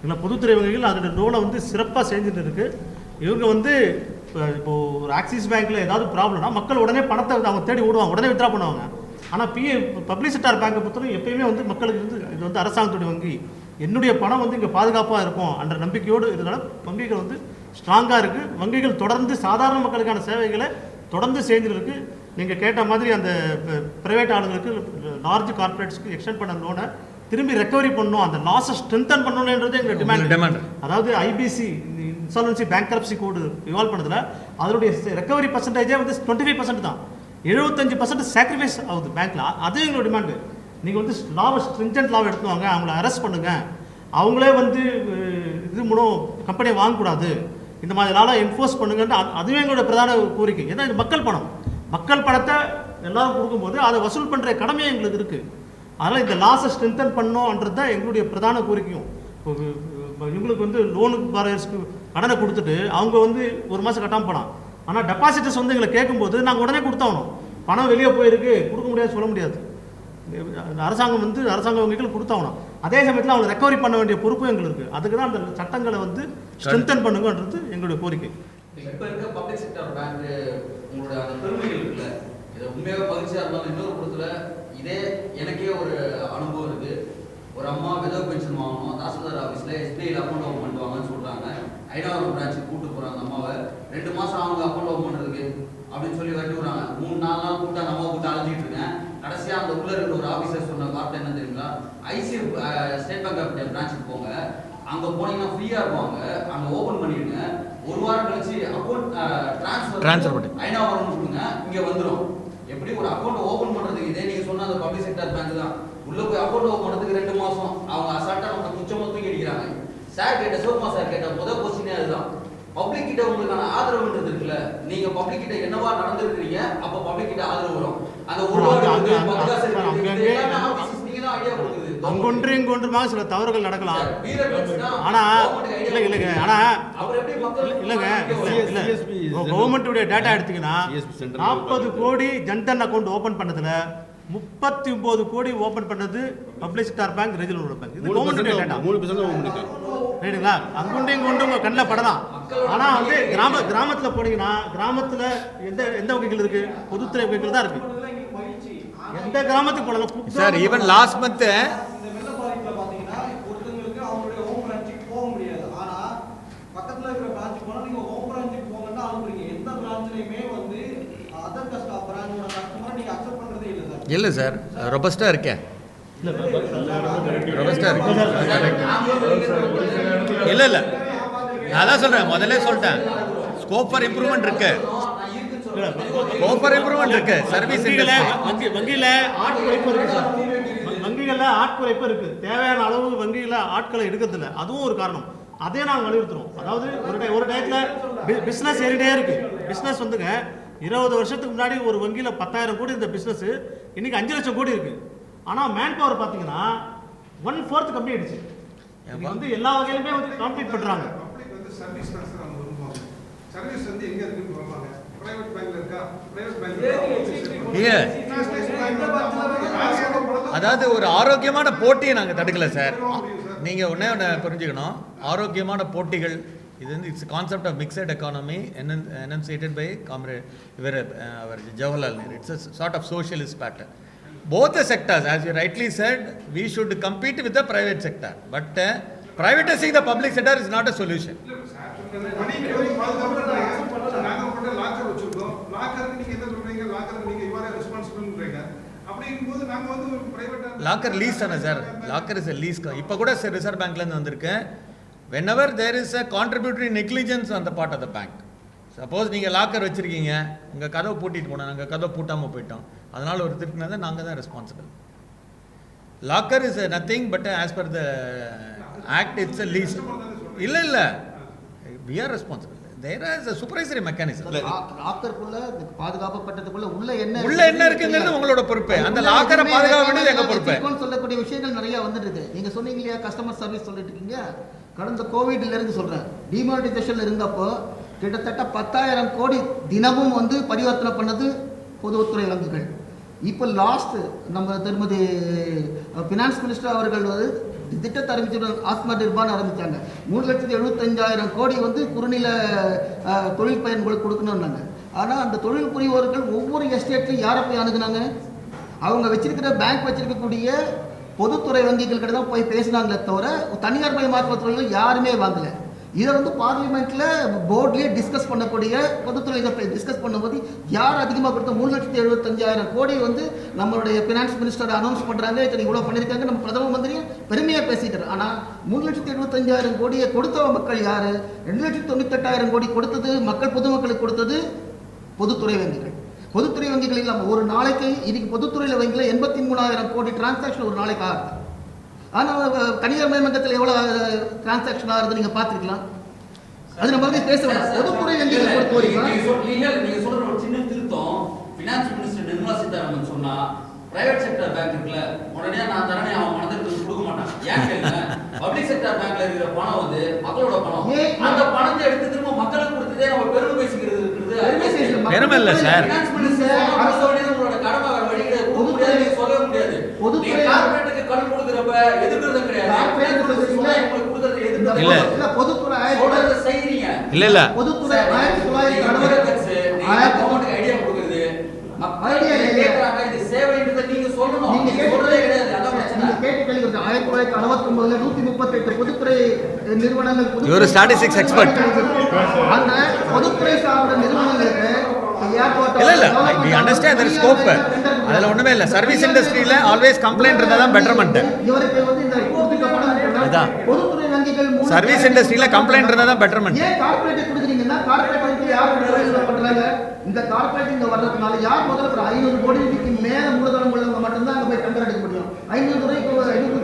இல்லை, பொதுத்துறை வங்கிகள் அதோட ரோலை வந்து சிறப்பாக செஞ்சுட்டு இருக்குது. இவங்க வந்து இப்போது ஒரு ஆக்சிஸ் பேங்க்கில் ஏதாவது ப்ராப்ளம்னா மக்கள் உடனே பணத்தை அவங்க தேடி விடுவாங்க, உடனே வித்ரா பண்ணுவாங்க. ஆனால் பப்ளிக் செக்டார் பேங்கை பொறுத்தவரை எப்பயுமே வந்து மக்களுக்கு வந்து இது வந்து அரசாங்கத்துடைய வங்கி, என்னுடைய பணம் வந்து இங்கே பாதுகாப்பாக இருக்கும் என்ற நம்பிக்கையோடு இதனால வங்கிகள் வந்து ஸ்ட்ராங்காக இருக்குது. வங்கிகள் தொடர்ந்து சாதாரண மக்களுக்கான சேவைகளை தொடர்ந்து செஞ்சுட்டு இருக்குது. நீங்கள் கேட்ட மாதிரி அந்த ப்ரைவேட் ஆளுங்களுக்கு, லார்ஜ் கார்பரேட்ஸ்க்கு எக்ஸ்டெண்ட் பண்ண லோனை திரும்பி ரெக்கவரி பண்ணணும், அந்த லாஸை ஸ்ட்ரென்தன் பண்ணணுன்றது எங்கள் டிமாண்ட். அதாவது IBC இன்சால்வன்சி பேங்க்ரப்சி கோடு இவால்வ் பண்ணதில் அதனுடைய ரெக்கவரி பர்சன்டேஜே வந்து 25% தான். 75% சாக்ரிஃபைஸ் ஆகுது பேங்க்கில். அதே எங்களோட டிமாண்டு. நீங்கள் வந்து லாவை ஸ்ட்ரிஞ்சன்ட் லாவை எடுத்து வாங்க, அவங்கள அரெஸ்ட் பண்ணுங்கள், அவங்களே வந்து இது மூலம் கம்பெனியை வாங்கக்கூடாது, இந்த மாதிரி லாவை என்ஃபோர்ஸ் பண்ணுங்கன்னு அதுவே எங்களோட பிரதான கோரிக்கை. ஏன்னா இது மக்கள் பணம், மக்கள் பணத்தை எல்லாரும் கொடுக்கும்போது அதை வசூல் பண்ணுற கடமையே எங்களுக்கு இருக்குது. அதனால் இந்த லாஸை ஸ்ட்ரென்தன் பண்ணணுன்றது தான் எங்களுடைய பிரதான கோரிக்கையும். இப்போ இவங்களுக்கு வந்து லோனுக்கு பாரர்ஸ்க்கு கடனை கொடுத்துட்டு அவங்க வந்து ஒரு மாதம் கட்டாமல் போனான். ஆனால் டெபாசிட்டர்ஸ் வந்து எங்களை கேட்கும்போது நாங்கள் உடனே கொடுத்தாகணும். பணம் வெளியே போயிருக்கு, கொடுக்க முடியாது சொல்ல முடியாது. அரசாங்கம் வந்து அரசாங்க வங்கிகள் கொடுத்தாகணும். அதே சமயத்தில் அவங்க ரெக்கவரி பண்ண வேண்டிய பொறுப்பும் எங்களுக்கு இருக்குது. அதுக்கு தான் அந்த சட்டங்களை வந்து ஸ்ட்ரென்தன் பண்ணுங்கன்றது எங்களுடைய கோரிக்கை. இப்போ இருக்க பப்ளிக் செக்டர் பேங்க் உங்களுடைய அந்த பெருமைகள் இருக்குல்ல, இதை உண்மையாக பகிர்ச்சியாக இருந்தாலும் இன்னொரு பொறுத்துல இதே எனக்கே ஒரு அனுபவம் இருக்குது. ஒரு அம்மா விதவை பென்ஷன் வாங்கணும், தாசில்தார் ஆஃபீஸில் SBIயில் அக்கௌண்ட் ஓப்பன் பண்ணுவாங்கன்னு சொல்கிறாங்க. ஐநாவரம் பிரான்ச்சுக்கு கூப்பிட்டு போகிறாங்க அம்மாவை. 2 மாதம் அவங்க அக்கௌண்ட் ஓப்பன் பண்ணுறதுக்கு அப்படின்னு சொல்லி வரட்டி விடுறாங்க. 3-4 நாள் கூப்பிட்டு அந்த அம்மாவை கூப்பிட்டு அழைச்சிட்டு இருக்கேன். கடைசியாக அந்த உள்ள இருக்கிற ஒரு ஆஃபீஸர் சொன்ன வார்த்தை என்ன தெரியுங்களா, ஸ்டேட் பேங்க் ஆஃப் பிரான்ச்சுக்கு போங்க, அங்கே போனீங்கன்னா ஃப்ரீயாக இருப்பாங்க, அங்கே ஓப்பன் பண்ணிடுங்க, 1 வாரம் கழிச்சு அக்கௌண்ட் ட்ரான்ஸ்ஃபர் ஐநாவரம் கொடுங்க, இங்கே வந்துடும். எப்படி ஒரு அக்கௌண்ட் ஓபன் பண்றதுக்கு இதே நீங்க சொன்ன அந்த பப்ளிக் செக்டர் பேங்க் தான் உள்ள போய் அக்கௌண்ட் ஓபன் பண்றதுக்கு 2 மாசம் அவங்க அசால்ட்டா நம்ம துச்சமா தூக்கி அடிக்கிறாங்க. சார் கேட்ட சிவகுமா சார் கேட்ட முதல் கொஸ்டினே அதுதான். பப்ளிக் கிட்ட உங்களுக்கான ஆதரவுன்றது இருக்குல்ல, நீங்க பப்ளிக் கிட்ட என்னவா நடந்துருக்கீங்க, அப்ப பப்ளிக் கிட்ட ஆதரவு வரும். அந்த ஒரு அங்கொன்று இங்கொன்றுமாக சில தவறுகள் நடக்கலாம். ஆனா இல்லைங்க ஆனா இல்லைங்க கவர்மெண்ட்டுடைய டேட்டா எடுத்தீங்கன்னா 40 கோடி ஜன்தன் அக்கௌண்ட் ஓபன் பண்ணதுல 39 கோடி ஓபன் பண்ணது public sector bank, regional bank. இது கவர்மெண்ட் டேட்டா 3% ஓபன் ரைட்டுங்களா? அங்குண்டு இங்குண்டு உங்க கண்ணில் படலாம். ஆனா வந்து கிராமத்துல போனீங்கன்னா கிராமத்துல எந்த வகைகள் இருக்கு? பொதுத்துறை வகைகள் தான் இருக்கு. எந்த கிராமத்துக்கு போனாலும் சார் ஈவன் லாஸ்ட் மந்த் இந்த வெள்ள பாதிப்புல பாத்தீங்கன்னா ஒருத்தங்களுக்கு அவங்களுடைய ஹோம் பிரான்ச்சுக்கு போக முடியாது. ஆனா பக்கத்துல இருக்கிற பிரான்ச் போனா நீங்க ஹோம் பிரான்ச்சுக்கு போங்கன்னா அனுப்புறீங்க. எந்த பிரான்ச்லயுமே வந்து அதர் பிரான்ச்சோட கஸ்டமரை நீங்க அக்செப்ட் பண்றதே இல்ல சார். இல்லை சார், ரொபஸ்டா இருக்கேன். இல்லை இல்லை நான் தான் சொல்கிறேன், முதல்ல சொல்லிட்டேன். ஸ்கோப் ஃபார் இம்ப்ரூவ்மெண்ட் இருக்கு, ஸ்கோப் ஃபார் இம்ப்ரூவ்மெண்ட் இருக்கு. சர்வீஸ் வங்கியில ஆட்குறைப்பு இருக்கு சார். வங்கிகளில் ஆட்குறைப்பு இருக்கு. தேவையான அளவு வங்கியில் ஆட்களை எடுக்கிறதில்ல, அதுவும் ஒரு காரணம். அதே நாங்கள் வலியுறுத்துறோம். அதாவது ஒரு டயத்தில் பிஸ்னஸ் ஏறிட்டே இருக்கு. பிஸ்னஸ் வந்துங்க 20 வருஷத்துக்கு முன்னாடி ஒரு வங்கியில் 10,000 கோடி இந்த பிஸ்னஸ் இன்னைக்கு 5 லட்சம் கோடி இருக்கு. ஆனால் மேன் பவர் பார்த்தீங்கன்னா 1/4 கம்மி ஆயிடுச்சு. வந்து எல்லா வகையிலுமே வந்து காம்பீட் பண்றாங்க. பப்ளிக் வந்து சர்வீஸ் தான் சார் அவங்க விரும்புவாங்க. சர்வீஸ் வந்து எங்க இருக்குன்னு பார்ப்பாங்க. பிரைவேட் பேங்க்ல இருக்கா? பிரைவேட் பேங்க்ல அதாவது ஒரு ஆரோக்கியமான போட்டியை நாங்கள் தடுக்கல சார். நீங்கள் ஒன்றே புரிஞ்சுக்கணும், ஆரோக்கியமான போட்டிகள் இது வந்து it's concept of mixed economy enunciated by comrade இவர் Jawaharlal Nehru. It's a sort of socialist pattern. Both the sectors, as you rightly said, we should compete with the private sector. But privatizing the public sector is not a solution. மணிக்கு வந்து பாதுகாப்பு நாங்க மட்டும் locker வச்சிருக்கோம். லாக்கருக்கு நீங்க என்ன சொல்றீங்க? லாக்கருக்கு நீங்க இவரே ரெஸ்பான்சிபிள்ன்றீங்க. அப்படிங்கும்போது நாங்க வந்து ஒரு பிரைவேட் லாக்கர் லீஸ் தானே sir? Locker is a lease. இப்போ கூட ரிசர்வ் பேங்க்லேருந்து வந்திருக்கேன். whenever there is a contributory negligence on the part of the bank, suppose நீங்கள் லாக்கர் வச்சுருக்கீங்க, உங்கள் கதவை பூட்டிட்டு போனோம், நாங்கள் கதவை பூட்டாமல் போயிட்டோம், அதனால் ஒரு திருப்பினதை நாங்கள் தான் responsible. Locker is nothing but as per the act it's a lease. இல்லை we are responsible. there is a supervisory mechanism. லாக்கருக்குள்ள பாதுகாக்கப்பட்டதுக்குள்ள உள்ள என்ன இருக்குங்கிறது உங்களோட பொறுப்பு. அந்த லாக்கரை பாதுகாக்க வேண்டியது எங்க பொறுப்பு. சொல்லக்கூடிய விஷயங்கள் நிறைய வந்துடுது. நீங்க சொன்னீங்க இல்லையா கஸ்டமர் சர்வீஸ் சொல்லிட்டு இருக்கீங்க. கடந்த கோவிட்ல இருந்து சொல்றேன், டிமானிட்டைசேஷன்ல இருந்தப்போ கிட்டத்தட்ட 10,000 கோடி தினமும் வந்து பரிவர்த்தனை பண்ணது பொதுத்துறை வங்கிகள். இப்போ லாஸ்ட் நம்ம திருமதி ஃபினான்ஸ் மினிஸ்டர் அவர்கள் வந்து திட்டத்தை ஆரம்பிச்சு ஆத்மா நிர்பான் ஆரம்பித்தாங்க. 3,75,000 கோடி வந்து குறுநில தொழில் பயன்களுக்கு கொடுக்கணும்னாங்க. ஆனால் அந்த தொழில் புரிவோர்கள் ஒவ்வொரு எஸ்டேட்லையும் யாரை போய் அணுகுனாங்க? அவங்க வச்சிருக்கிற பேங்க் வச்சிருக்கக்கூடிய பொதுத்துறை வங்கிகள் கிட்ட தான் போய் பேசினாங்களே தவிர தனியார் மயமாக்கல் தொழில்கள் யாருமே வாங்கலை. இதை வந்து பார்லிமெண்ட்ல போர்ட்லேயே டிஸ்கஸ் பண்ணக்கூடிய பொதுத்துறை இதை டிஸ்கஸ் பண்ணும்போது யார் அதிகமாக கொடுத்த 3,75,000 கோடி வந்து நம்மளுடைய ஃபினான்ஸ் மினிஸ்டர் அனௌன்ஸ் பண்ணுறாங்க, இத்தனை இவ்வளோ பண்ணியிருக்காங்க, நம்ம பிரதம மந்திரியும் பெருமையாக பேசிட்டார். ஆனால் 3,75,000 கோடியை கொடுத்த மக்கள் யார்? 2,98,000 கோடி கொடுத்தது மக்கள் பொதுமக்களுக்கு கொடுத்தது பொதுத்துறை வங்கிகள். பொதுத்துறை வங்கிகள் இல்லாமல் ஒரு நாளைக்கு இன்னைக்கு பொதுத்துறையில் வங்கியில் 83,000 கோடி டிரான்சாக்ஷன் ஒரு நாளைக்கு ஆகுது. ஆனால் தனியார் மயமங்கத்தில் எவ்வளோ டிரான்சாக்ஷன் ஆகுது நீங்கள் பார்த்துருக்கலாம். அது நம்ம வந்து பேச வேண்டாம். பொதுத்துறை வங்கிகளை பொறுத்த வரைக்கும் நீங்க சொல்ற ஒரு சின்ன திருத்தம். ஃபினான்ஸ் மினிஸ்டர் நிர்மலா சீதாராமன் சொன்னா பிரைவேட் செக்டர் பேங்க் இருக்குல்ல, உடனே நான் தரேன் அவன் மனதிற்கு கொடுக்க மாட்டான். ஏன் கேளுங்க, பப்ளிக் செக்டர் பேங்க்ல இருக்கிற பணம் வந்து மக்களோட பணம். அந்த பணத்தை எடுத்து திரும்ப மக்களுக்கு கொடுத்ததே நம்ம பெருமை பேசிக்கிறது இருக்குது. பெருமை இல்லை சார். ஃபினான்ஸ் மினிஸ்டர் உங்களோட கடமை வழிகளை சொல்ல முடியாது. பொதுத்துறை கார்ப்பரேட்டுக்கு கடன் கொடுக்கறப்ப எதிர்க்கிறது கிடையாது. இல்ல பொதுத்துறை செய்றீங்க. இல்ல பொதுத்துறை 1960 ஐடியா கொடுக்குறது கேட்கறாங்க. இது சேவைன்றதை நீங்க சொல்லணும். நீங்க சொல்றதே கிடையாது. அதான் பிரச்சனை. கேட்டு கேள்வி 1969 138 பொதுத்துறை நிறுவனங்கள் ஒரு ஸ்டாட்டிஸ்டிக்ஸ் எக்ஸ்பர்ட். அந்த பொதுத்துறை சார்ந்த நிறுவனங்களுக்கு இல்ல we understand there is scope. அதுல ஒண்ணுமே இல்ல. சர்வீஸ் இண்டஸ்ட்ரியில ஆல்வேஸ் கம்ப்ளைண்ட் இருந்தா தான் பெட்டர்மென்ட். இவருக்கு வந்து இந்த கொடுக்கப்படும் பொதுத்துறை வங்கிகள் சர்வீஸ் இண்டஸ்ட்ரியில கம்ப்ளைண்ட் இருந்தா தான் பெட்டர்மென்ட். ஏன் கார்ப்பரேட் கொடுக்குறீங்கன்னா கார்ப்பரேட் வந்து யார் பண்றாங்க? இந்த கார்பரேட் இங்க வர்றதுனால யார் முதல்ல ஒரு 500 கோடிக்கு மேல மூலதனம் உள்ளவங்க மட்டும்தான் அங்க போய் டெண்டர் எடுக்க முடியும். 500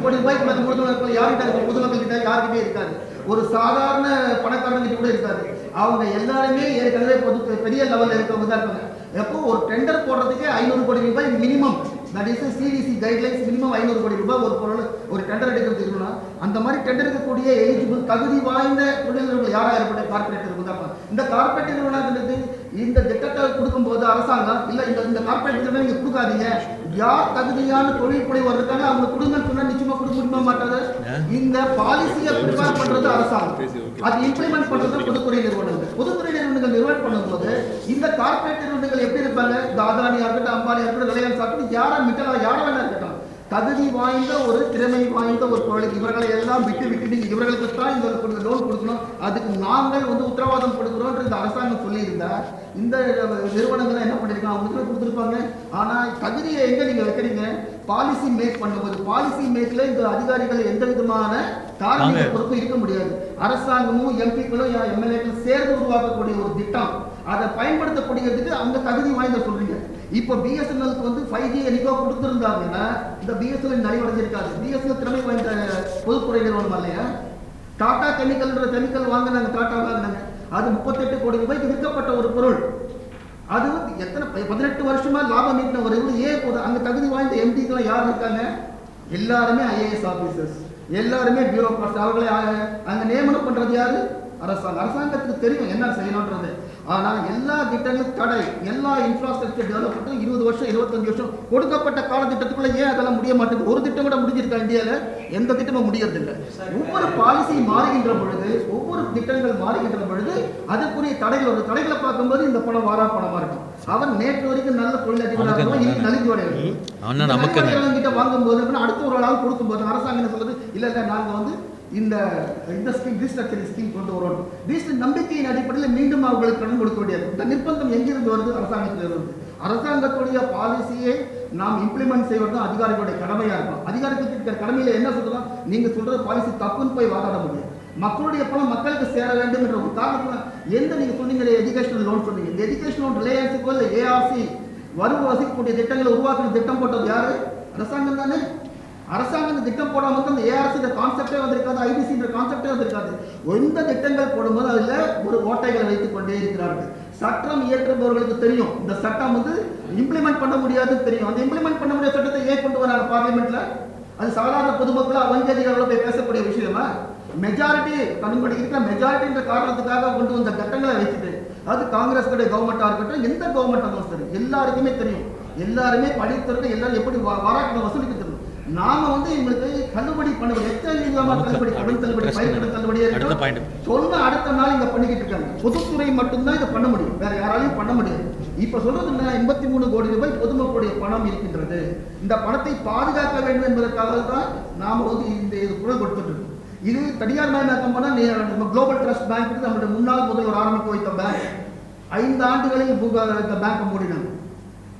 கோடி ரூபாய்க்கு மேல மூலதனம் யார்கிட்ட இருக்கு? பொதுமக்கள் கிட்ட யாருக்கிட்டே இருக்காது. ஒரு சாதாரண பணக்காரங்கிட்ட கூட இருக்காது. அவங்க எல்லாருமே ஏற்கனவே பெரிய லெவல்ல இருக்கவங்க தான் இருக்காங்க. எப்போ ஒரு டெண்டர் போடுறதுக்கே 500 கோடி ரூபாய் minimum, that is CDC guidelines, minimum 500 கோடி ரூபாய் ஒரு பொருள் ஒரு டெண்டர் எடுக்கிறது இருக்குன்னா அந்த மாதிரி டெண்டர் இருக்கக்கூடிய எலிஜிபிள் தகுதி வாய்ந்த தொழில்கள் யாராக ஏற்பட்ட கார்பரேட் இருக்கும். இந்த கார்பரேட் நிறுவனங்களுக்கு இந்த திட்டத்தை கொடுக்கும்போது அரசாங்கம் இல்லை இந்த கார்பரேட் நிறுவனம் நீங்க கொடுக்காதீங்க, யார் தகுதியான தொழில் புரிவர் இருக்காங்க அவங்க கொடுங்கன்னு சொன்னா நிச்சயமா கொடுக்க முடியுமா மாட்டாது. இந்த பாலிசியை ப்ரிப்பேர் பண்றது அரசாங்கம், அது இம்ப்ளிமெண்ட் பண்றது பொதுத்துறை நிறுவனங்கள். பொதுத்துறை நிறுவனங்கள் நிறுவனம் பண்ணும்போது இந்த கார்பரேட் நிறுவனங்கள் எப்படி இருப்பாங்க? இந்த அதானியா இருக்கட்டும், அம்பானியா இருக்கட்டும், ரிலையன்ஸ் இருக்கட்டும், யாரா மிட்டலா யாரா வேணா இருக்கட்டும், தகுதி வாய்ந்த ஒரு திறமை வாய்ந்த ஒரு தொழிலுக்கு இவர்களை எல்லாம் விட்டு நீங்க இவர்களுக்கு தான் இந்த லோன் கொடுக்கணும், அதுக்கு நாங்கள் உத்தரவாதம் கொடுக்கிறோம் இந்த அரசாங்கம் சொல்லியிருந்தா இந்த நிறுவனங்கள் என்ன பண்ணிருக்காங்க? அவங்களுக்கு கொடுத்துருப்பாங்க. ஆனா தகுதியை எங்க நீங்க வைக்கிறீங்க? பாலிசி மேக் பண்ணும்போது பாலிசி மேக்ல இந்த அதிகாரிகள் எந்த விதமான தார்மீக பொறுப்பு இருக்க முடியாது. அரசாங்கமும் எம்பிக்களும் எம்எல்ஏக்களும் சேர்ந்து உருவாக்கக்கூடிய ஒரு திட்டம், அதை பயன்படுத்தக்கூடியதுக்கு அந்த தகுதி வாய்ந்த சொல்றீங்க. இப்போ பிஎஸ்என்எலுக்கு 5G என்னைக்கோ கொடுத்துருந்தாங்கன்னா இந்த பிஎஸ்என்எல் நலிவடைஞ்சிருக்காது. பிஎஸ்என்எல் திறமை வாய்ந்த பொதுத்துறை நிறுவனம் இல்லையா? டாடா கெமிக்கல் வாங்கினாங்க, டாடா வாங்கினாங்க, அது 38 கோடி ரூபாய்க்கு விற்கப்பட்ட ஒரு பொருள். அது எத்தனை 18 வருஷமா லாபம் ஈட்டின ஒரு ஏன் போதும். அங்க தகுதி வாய்ந்த எம்டிக்கெல்லாம் யார் இருக்காங்க? எல்லாருமே ஐஏஎஸ் ஆபீசர்ஸ், எல்லாருமே பியூரோக்ராட்ஸ். அவர்களை அங்க நியமனம் பண்றது யாரு? அரசாங்கத்துக்கு தெரியும் என்ன செய்யணும்ன்றது. ஆனா எல்லா திட்டங்களும் தடை, எல்லா இன்ஃப்ராஸ்ட்ரக்சர் டெவலப்மெண்ட்டும் 20 வருஷம் 25 வருஷம் கொடுக்கப்பட்ட கால திட்டத்துக்குள்ள ஏன் அதெல்லாம் முடிய மாட்டேங்குது? ஒரு திட்டம் கூட முடிஞ்சிருக்கா இந்தியால? எந்த திட்டமும் முடியறது இல்லை. ஒவ்வொரு பாலிசி மாறுகின்ற பொழுது, ஒவ்வொரு திட்டங்கள் மாறுகின்ற பொழுது அதற்குரிய தடைகள் வருது. தடைகளை பார்க்கும்போது இந்த பணம் வாரா பணமா இருக்கும். அவன் நேற்று வரைக்கும் நல்ல தொழில் அதிபராக இன்னைக்கு நலிஞ்சு அடையும் கிட்ட வாங்கும்போது அடுத்த ஒரு ஆள் கொடுக்கும்போது அரசாங்கம் என்ன சொல்றது? இல்ல நாங்க இந்த ஸ்கீம் ரீஸ்ட்ரக்சரிங் ஸ்கீம் கொண்டு வரோம். நம்பிக்கையின் அடிப்படையில் மீண்டும் அவர்களுக்கு கடன் கொடுக்க வேண்டியது. இந்த நிர்பந்தம் எங்கிருந்து வருது? அரசாங்கத்தில் வருது. அரசாங்கத்துடைய பாலிசியை நாம் இம்ப்ளிமெண்ட் செய்வது அதிகாரிகளுடைய கடமையா இருக்கும். அதிகாரிகளுக்கு இருக்கிற கடமையில என்ன சொல்றதா? நீங்க சொல்றது பாலிசி தப்புன்னு போய் வாதாட முடியும். மக்களுடைய பணம் மக்களுக்கு சேர வேண்டும் என்ற ஒரு காரணத்துல நீங்க சொன்னீங்க எஜுகேஷனல் லோன் சொன்னீங்க. இந்த எஜுகேஷன் லோன் ரிலையன்ஸுக்கோ இல்லை ஏஆர்சி வரும் வசிக்கக்கூடிய திட்டங்களை உருவாக்குற திட்டம் போட்டது யாரு? அரசாங்கம் தானே. அரசாங்கம் இந்த திட்டம் போடாம அந்த ஏஆர்சி கான்செப்டே வந்திருக்காது, ஐடிசி கான்செப்டே வந்திருக்காது. எந்த திட்டங்கள் போடும்போது அதுல ஒரு ஓட்டைகளை வைத்துக் கொண்டே இருக்கிறார்கள். சட்டம் இயற்றுபவர்களுக்கு தெரியும் இந்த சட்டம் இம்ப்ளிமெண்ட் பண்ண முடியாதுன்னு தெரியும். அந்த இம்ப்ளிமெண்ட் பண்ண முடியாத சட்டத்தை ஏன் கொண்டு வராங்க பார்லிமெண்ட்ல? அது சாதாரண பொதுமக்கள் வங்கி அதிகாரிகளோட போய் பேசக்கூடிய விஷயமா? மெஜாரிட்டி தன்னுடைய இருக்கிற மெஜாரிட்டின்ற காரணத்துக்காக கொண்டு வந்த சட்டங்களை வச்சுட்டு அது காங்கிரஸ் கவர்மெண்டா இருக்கட்டும், எந்த கவர்மெண்ட் சரி எல்லாருக்குமே தெரியும். எல்லாருமே படித்தவர்கள் எல்லாரும் எப்படி வாராக்கணும் வசூலிக்க தெரியும். நாம எங்களுக்கு தள்ளுபடி பண்ணுவது தள்ளுபடி கடன் தள்ளுபடி பயிர்கடன் தள்ளுபடியே சொன்ன அடுத்த நாள் இங்க பண்ணிக்கிட்டு இருக்காங்க. பொதுத்துறை மட்டும்தான் இதை பண்ண முடியும், வேற யாராலையும் பண்ண முடியாது. இப்ப சொல்றது 83 கோடி ரூபாய் பொதுமக்களுடைய பணம் இருக்கின்றது. இந்த பணத்தை பாதுகாக்க வேண்டும் என்பதற்காக தான் நாம இந்த குரல் கொடுத்துட்டு இருக்கோம். இது தனியார் மயமாக்கம் பண்ணா குளோபல் ட்ரஸ்ட் பேங்க் நம்மளுடைய முன்னாள் முதல்வர் ஆரம்பிக்க வைத்த பேங்க் 5 ஆண்டுகளில் இந்த பேங்க் மூடினாங்க.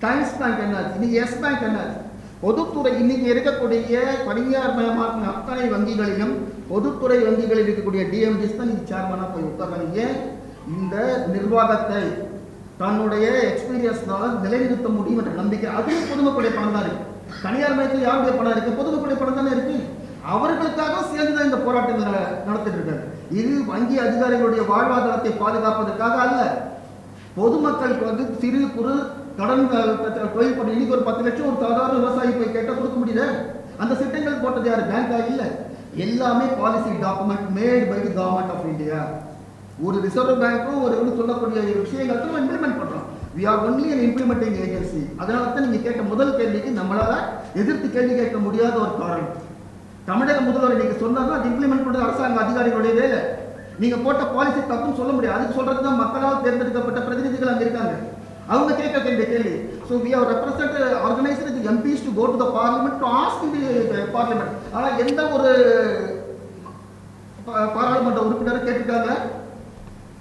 டைம்ஸ் பேங்க் என்னாச்சு? இன்னைக்கு எஸ் பேங்க் என்னாச்சு? பொதுத்துறை இன்னைக்கு இருக்கக்கூடிய தனியார் மயமாக்கும் அத்தனை வங்கிகளிலும் பொதுத்துறை வங்கிகளில் இருக்கக்கூடிய டிஎம்டிஸ் தான் இன்னைக்கு சேர்மனா போய் உட்கார்றாங்க. ஏன்? இந்த நிர்வாகத்தை தன்னுடைய எக்ஸ்பீரியன்ஸ்னால நிலைநிறுத்த முடியும் என்ற நம்பிக்கை. அதுவும் பொதுமக்களுடைய பணம் தான் இருக்கு. தனியார் மயத்தில் யாருடைய பணம் இருக்கு? பொதுமக்களுடைய பணம் தானே இருக்கு. அவர்களுக்காக சேர்ந்துதான் இந்த போராட்டங்களை நடத்திட்டு இருக்காங்க. இது வங்கி அதிகாரிகளுடைய வாழ்வாதாரத்தை பாதுகாப்பதற்காக அல்ல. பொதுமக்களுக்கு சிறு குறு கடன் தொழில் பண்ணி இன்னைக்கு ஒரு 10 லட்சம் ஒரு சாதாரண விவசாயி போய் கேட்ட கொடுக்க முடியல. அந்த திட்டங்கள் போட்டது யாரு? பேங்கா இல்ல. எல்லாமே policy document made by the government of India. ஒரு ரிசர்வ் பேங்க்கும் ஒரு சொல்லக்கூடிய விஷயங்களை நம்ம இம்ப்ளிமெண்ட் பண்றோம். we are only an implementing agency. அதனால தான் நீங்க கேட்ட முதல் கேள்விக்கு நம்மளால எதிர்த்து கேள்வி கேட்க முடியாத ஒரு காரணம். தமிழக முதல்வர் நீங்க சொன்னாலும் அது இம்ப்ளிமெண்ட் பண்றது அரசாங்க அதிகாரிகளுடைய வேலை. நீங்க போட்ட பாலிசி தப்புன்னு சொல்ல முடியாது. அதுக்கு சொல்றதுதான் மக்களால் தேர்ந்தெடுக்கப்பட்ட பிரதிநிதிகள் அங்க இருக்காங்க. அவங்க கேட்க வேண்டிய கேள்வி. So we have represented organized the MPs to go to the parliament to ask in the parliament. ஆனா எந்த ஒரு பாராளுமன்ற உறுப்பினர் கேட்டிருக்காங்க?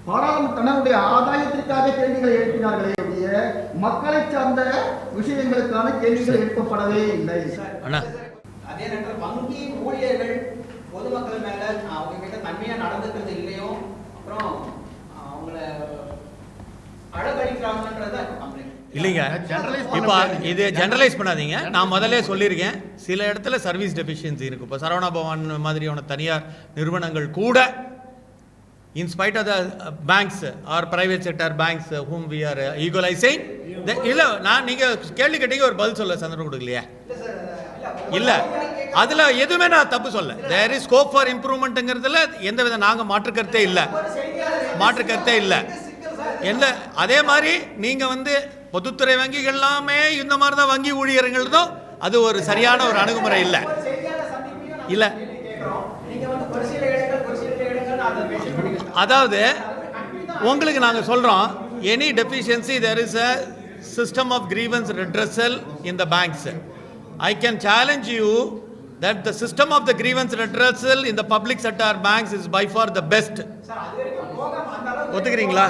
பாராளுமன்ற தன்னுடைய ஆதாயத்திற்காக கேள்விகளை எழுப்பினார்களே ஒழிய மக்களை சார்ந்த விஷயங்களுக்கான கேள்விகள் எழுப்பப்படவே இல்லை. அதே நேரத்தில் வங்கி ஊழியர்கள் பொதுமக்கள் மேல அவங்க கிட்ட தன்மையா நடந்துக்கிறது இல்லையோ, அப்புறம் அவங்கள அழகடிக்கிறாங்கன்றது கம்ப்ளைண்ட். இல்லைங்க, இப்போ இது ஜெனரலைஸ் பண்ணாதீங்க. நான் முதல்ல சொல்லியிருக்கேன், சில இடத்துல சர்வீஸ் டெஃபிஷியன்சி இருக்குது. இப்போ சரவணா பவன் மாதிரியான தனியார் நிறுவனங்கள் கூட in spite of the banks are private sector banks whom we are equalizing, இல்லை நான் நீங்கள் கேள்வி கேட்டீங்க ஒரு பதில் சொல்ல சந்தர்ப்பம் கொடுக்கலையே. இல்லை, அதில் எதுவுமே நான் தப்பு சொல்ல. தேர் இஸ் ஸ்கோப் ஃபார் இம்ப்ரூவ்மெண்ட்டுங்கிறதுல எந்த வித நாங்கள் மாற்றுக்கருத்தே இல்லை. என்ன அதே மாதிரி நீங்கள் வந்து பொதுத்துறை வங்கிகள் எல்லாமே இந்த மாதிரி தான் வங்கி ஊழியர்கள்தான், அது ஒரு சரியான ஒரு அணுகுமுறை இல்லை. அதாவது உங்களுக்கு நாங்கள் சொல்கிறோம், any deficiency there is a system of grievance redressal in the banks. I can challenge you that the system of the grievance redressal in the public sector banks is by far the best. ஒத்துக்கிறீங்களா?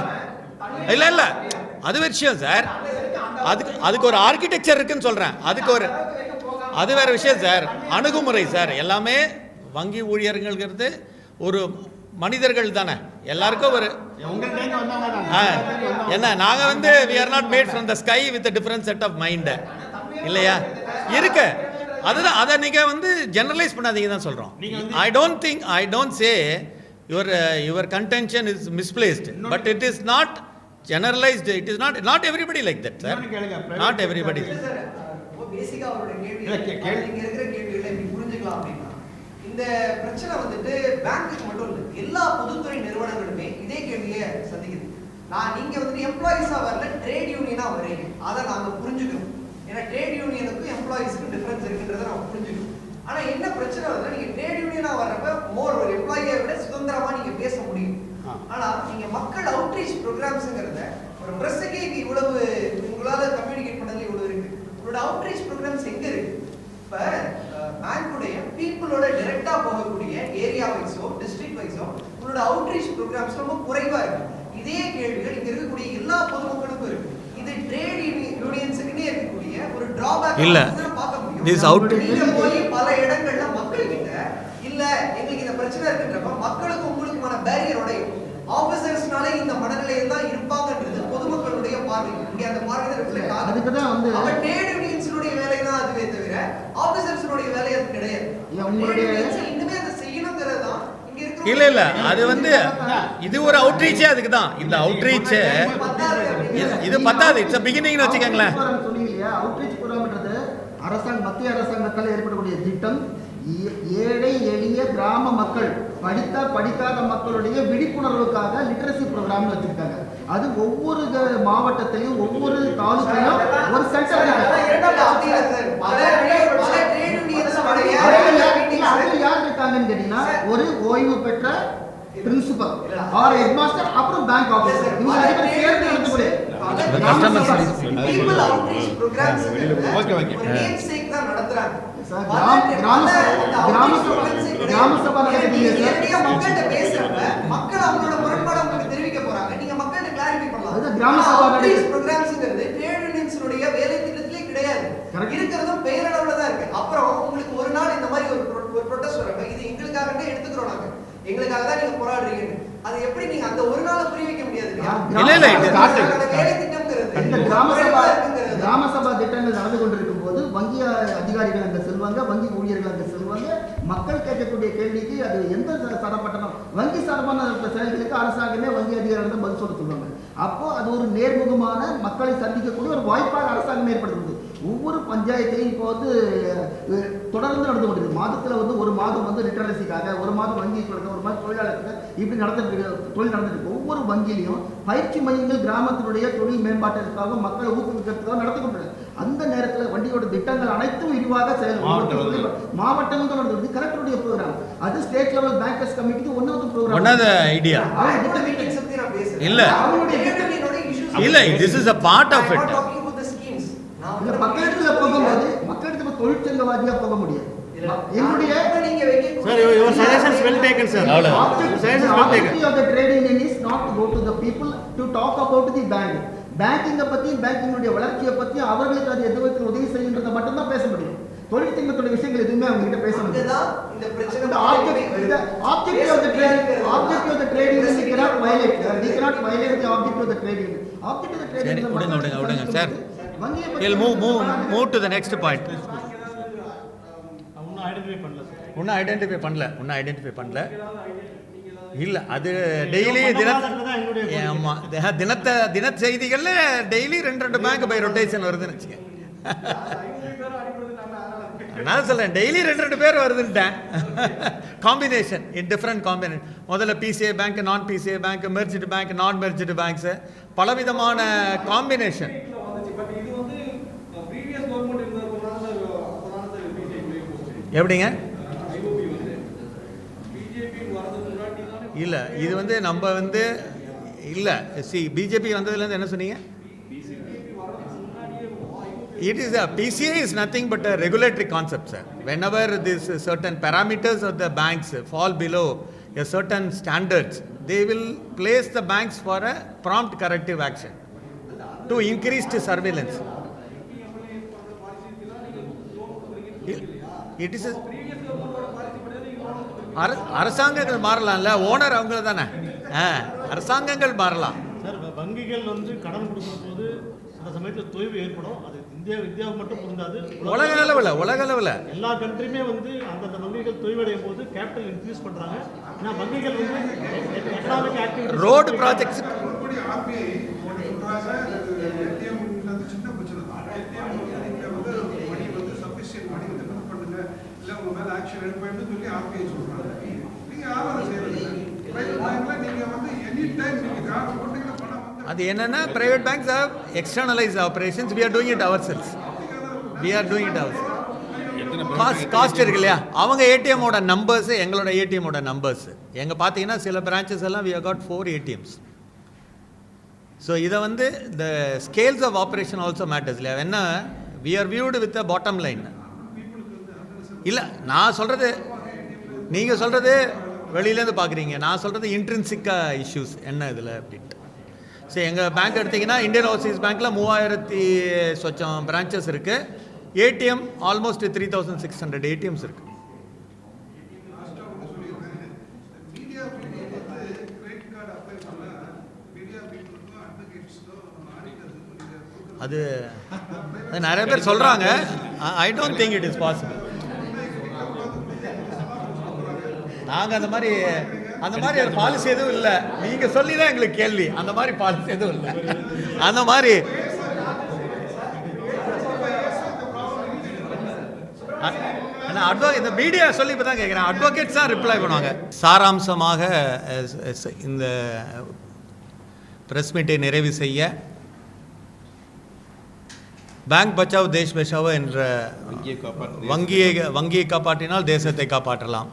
இல்லை அது விஷயம் sir. அதுக்கு ஒரு architecture இருக்குன்னு சொல்கிறேன். அது வேற விஷயம் சார். அணுகுமுறை சார். எல்லாமே வங்கி ஊழியர்கள்ங்கிறது ஒரு மனிதர்கள் தானே, எல்லாருக்கும் ஒரு என்ன, நாங்கள் வந்து we are not made from the sky with a different set of mind இல்லையா இருக்கு. அதுதான், அதை நீங்கள் வந்து ஜெனரலைஸ் பண்ணாதீங்க தான் சொல்கிறோம். I don't say your contention is misplaced, but it is not generalized. It is not everybody like that, sir. Not everybody. பேசிக்கா அவரோட கேள்வி இங்க இருக்கிற கேள்விகளை நீங்க புரிஞ்சுக்கலாம் அப்படின்னா, இந்த பிரச்சனை வந்துட்டு பேங்க்குக்கு மட்டும் இல்லை, எல்லா பொதுத்துறை நிறுவனங்களுமே இதே கேள்வியை சந்திக்குது. நீங்க வந்து எம்ப்ளாயிஸா வரல, ட்ரேட் யூனியனா வரீங்க, அதை நாங்க புரிஞ்சுக்கணும். ஏன்னா ட்ரேட் யூனியனுக்கும் எம்ப்ளாயிஸ்க்கும் டிஃபரன்ஸ் இருக்குன்றதை நம்ம புரிஞ்சுக்கணும். ஆனா என்ன பிரச்சனை வருதுன்னா, நீங்க ட்ரேட் யூனியனா வர்றப்ப மோர் ஒரு எம்ப்ளாயியை விட சுதந்திரமா நீங்க பேச முடியும். ஆனா நீங்க மக்கள் அவுட்ரீச் ப்ரோக்ராம்ஸ்ங்கிறத ஒரு பிரஸ்ஸுக்கே இவ்வளவு உங்களால கம்யூனிகேட் பண்ணதுல இவ்வளவு இருக்கு. உங்களோட அவுட்ரீச் ப்ரோக்ராம்ஸ் எங்க இருக்கு? இப்ப பேங்க்குடைய பீப்புளோட டைரக்டா போகக்கூடிய ஏரியா வைஸோ டிஸ்ட்ரிக்ட் வைஸோ உங்களோட அவுட்ரீச் ப்ரோக்ராம்ஸ் ரொம்ப குறைவா இருக்கு. இதே கேள்விகள் இங்க இருக்கக்கூடிய எல்லா பொதுமக்களுக்கும் இருக்கு. இது ட்ரேட் யூனியன்ஸுக்குன்னே இருக்கக்கூடிய ஒரு டிராபேக் இல்ல. பார்க்க முடியும். நீங்க போய் பல இடங்கள்ல மக்கள் கிட்ட இல்ல எங்களுக்கு இந்த பிரச்சனை இருக்குன்றப்ப மக்களுக்கு உங்களுக்குமான பேரியர் உடையும். ஆபீசர்ஸ்னாலே இந்த மனநிலையில் தான் இருப்பாங்கன்றது பொதுமக்களுடைய பார்வை. இங்க அந்த பார்வை ரிஃப்ளெக்ட் ஆகுது. அதுக்கு தான் வந்து அவ ட்ரேட் யூனியன்ஸ்னுடைய வேலை தான் அதுவே தவிர ஆபீசர்ஸ்னுடைய வேலை அது கிடையாது. உங்களுடைய இன்னுமே அதை செய்யணும்ங்கிறது தான் இங்க இருக்கு. இல்ல அது வந்து இது ஒரு அவுட்ரீச்சே. அதுக்கு தான் இந்த அவுட்ரீச். இது பத்தாது. இட்ஸ் பிகினிங்னு வச்சுக்கோங்களேன். சொன்னீங்க இல்லையா, அவுட்ரீச் ப்ரோக்ராம்ன்றது மத்திய அரசாங்கத்தால் ஏற்படக்கூடிய திட்டம். ஏழை எளிய கிராம மக்கள், படிக்காத மக்களுடைய விழிப்புணர்வுக்காக லிட்டரசி ப்ரோக்ராம் வச்சிருக்காங்க. அது ஒவ்வொரு மாவட்டத்திலையும் ஒவ்வொரு தாலுக்கையும் ஒரு சென்டர் யார் இருக்காங்கன்னு கேட்டீங்கன்னா, ஒரு ஓய்வு பெற்ற பிரின்சிபல் ஆர் ஹெட்மாஸ்டர், அப்புறம் பேங்க் ஆபீசர், இவங்க அடிப்படை சேர்ந்து நடத்தக்கூடிய கிராம சபா மக்கள்கிட்ட பேசுறப்ப மக்கள் அவங்களோட முரண்பாடு உங்களுக்கு தெரிவிக்க போறாங்க. நீங்க மக்கள்கிட்ட கிளாரிஃபை பண்ணலாம். கிராம சபா ப்ரோக்ராம்ஸ்ங்கிறது ட்ரேட் யூனியன்ஸ்னுடைய வேலை திட்டத்திலே கிடையாது. இருக்கிறதும் பெயரளவுல தான் இருக்கு. அப்புறம் உங்களுக்கு ஒரு நாள் இந்த மாதிரி ஒரு ப்ரொடெஸ்ட் வரப்ப இது எங்களுக்காக எடுத்துக்கிறோம், நாங்க எங்களுக்காக தான் நீங்க போராடுறீங்க, அது எப்படி நீங்க அந்த ஒரு நாள புரிய வைக்க முடியாது? வேலை திட்டம்ங்கிறது கிராம சபா திட்டங்கள் நடந்து கொண்டிருக்கும் போது வங்கி அதிகாரிகள் அங்க செல்வாங்க, வங்கி ஊழியர்கள் அங்க செல்வாங்க. மக்கள் கேட்கக்கூடிய கேள்விக்கு அது எந்த சார்பட்டனம் வங்கி சார்பான செயல்களுக்கு அரசாங்கமே வங்கி அதிகாரிகள் தான் பதில் சொல்ல சொல்லுவாங்க. அப்போ அது ஒரு நேர்முகமான மக்களை சந்திக்கக்கூடிய ஒரு வாய்ப்பாக அரசாங்கம் ஏற்படுத்துது. ஒவ்வொரு பஞ்சாயத்திலையும் இப்போ வந்து தொடர்ந்து நடந்து கொண்டிருக்கு. மாதத்தில் வந்து ஒரு மாதம் வந்து லிட்டரசிக்காக, ஒரு மாதம் வங்கி கொடுக்க, ஒரு மாதம் தொழிலாளருக்கு இப்படி தொழில் நடந்துருக்கு. ஒவ்வொரு வங்கியிலையும் பயிற்சி மையங்கள் கிராமத்தினுடைய தொழில் மேம்பாட்டிற்காக மக்களை ஊக்குவிக்கிறதுக்காக நடத்தி கொண்டிருக்கு. அந்த நேரத்தில் வண்டியோட திட்டங்கள் அனைத்தும் விரிவாக செயல்படுது. மாவட்டங்கள் நடந்தது கலெக்டருடைய ப்ரோக்ராம், அது ஸ்டேட் லெவல் பேங்கர்ஸ் கமிட்டிக்கு ஒன்னாவது ப்ரோக்ராம். ஐடியா இல்ல இல்ல, this is a part of it. மக்களிடத்துல போகும்போது மக்களிடத்துல தொழிற்சங்கவாதியா போக முடியாது. என்னுடைய suggestions well taken, sir. objective of the trade union is not to go to the people to talk about the bank. பேங்கிங்கை பத்தி, பேங்கினுடைய வளர்ச்சியை பத்தி, அவர்களுக்கு அது எது விதத்தில் உதவி செய்யுன்றதை மட்டும் தான் பேச முடியும். தொழிற்சங்கத்துடைய விஷயங்கள் எதுவுமே அவங்க கிட்ட பேச முடியாது. Objective of the trade union cannot violate the objective of the trade union. Object of the trade சரி, விடுங்க சார். வங்கியை We'll move to the next point. இன்னும் ஐடென்டிஃபை பண்ணல சார். இன்னும் ஐடென்டிஃபை பண்ணல இல்லை, அது டெய்லி ஆமாம், தின செய்திகளில் டெய்லி 2 பேங்க் பை ரொட்டேஷன் வருதுன்னு வச்சுக்கேன். நான் சொல்கிறேன் டெய்லி 2 பேர் வருதுன்ட்டேன். Combination in different combination. முதல்ல PCI bank, non PCI bank, merged bank, non merged banks, பலவிதமான காம்பினேஷன். எப்படிங்க? இல்லை, இது வந்து நம்ம வந்து இல்லை பிஜேபி வந்ததுலேருந்து என்ன சொன்னீங்க? It is PCI is nothing but a regulatory concept, sir. Whenever this certain parameters of the banks fall below a certain standards, they will place the banks for a prompt corrective action to increase the surveillance. It is அரசாங்கங்கள் மாறலாம்ல, owner அவங்க தானே, அரசாங்கங்கள் மாறலாம். Sir, வங்கிகள் வந்து கடன் கொடுக்கும்போது சில சமயத்தில் தொய்வு ஏற்படும். அது இந்தியாவுக்கு மட்டும் பொருந்தாது, உலக அளவில் எல்லா கண்ட்ரியுமே வந்து அந்தந்த வங்கிகள் தொய்வடையும் போது கேபிட்டல் இன்க்ரீஸ் பண்றாங்க. ஏன்னா வங்கிகள் வந்து எக்கனாமிக் ஆக்டிவிட்டி, ரோடு ப்ராஜெக்ட்ஸ் சின்ன பிரச்சனை தான். வந்து மணி வந்து சஃபிஷியன்ட் மணி வந்து ஃபில் பண்ணுங்க, இல்லை உங்க மேல ஆக்ஷன் எடுப்பேன்னு சொல்லி ஆர்பிஐ சொல்றாங்க. நீங்க யாரும் செய்யறீங்க? பிரைவேட் பேங்க்ல நீங்க வந்து எனி டைம் நீங்க காசு போட்டீங்கன்னா பணம் வந்து அது என்னன்னா private banks have externalized operations. We are doing it ourselves. Cost இருக்கு இல்லையா, அவங்க ஏடிஎம்மோட நம்பர்ஸ் எங்களோட ஏடிஎம்மோட நம்பர்ஸ். எங்க பார்த்தீங்கன்னா சில பிரான்ச்சஸ் எல்லாம் we have got 4 ATMs. So இதை வந்து the scales of operation also matters இல்லையா. என்ன we are viewed with the bottom line. இல்லை, நான் சொல்கிறது நீங்கள் சொல்கிறது வெளியிலேருந்து பார்க்குறீங்க, நான் சொல்கிறது இன்ட்ரின்சிக்காக இஷ்யூஸ் என்ன இதில் அப்படின்ட்டு. சரி, எங்கள் பேங்க் எடுத்திங்கன்னா இந்தியன் ஓவர்சீஸ் பேங்க்கில் 3000 சொச்சம் பிரான்ச்சஸ் இருக்குது. ஏடிஎம் ஆல்மோஸ்ட் 3600 ஏடிஎம்ஸ் இருக்குது. அது நிறைய பேர் சொல்கிறாங்க. I don't think it is possible. நாங்கள் அந்த மாதிரி ஒரு பாலிசி எதுவும் இல்லை. நீங்கள் சொல்லி தான் எங்களுக்கு கேள்வி. அந்த மாதிரி பாலிசி எதுவும் இல்லை. அந்த மாதிரி இந்த மீடியா சொல்லி இப்போ தான் கேட்குறேன். அட்வொகேட்ஸ் தான் ரிப்ளை பண்ணுவாங்க. சாராம்சமாக இந்த பிரஸ் மீட்டை நிறைவு செய்ய பேங்க் பச்சாவ் தேஷ் பச்சாவோ என்ற வங்கியை காப்பாற்றினால் தேசத்தை காப்பாற்றலாம்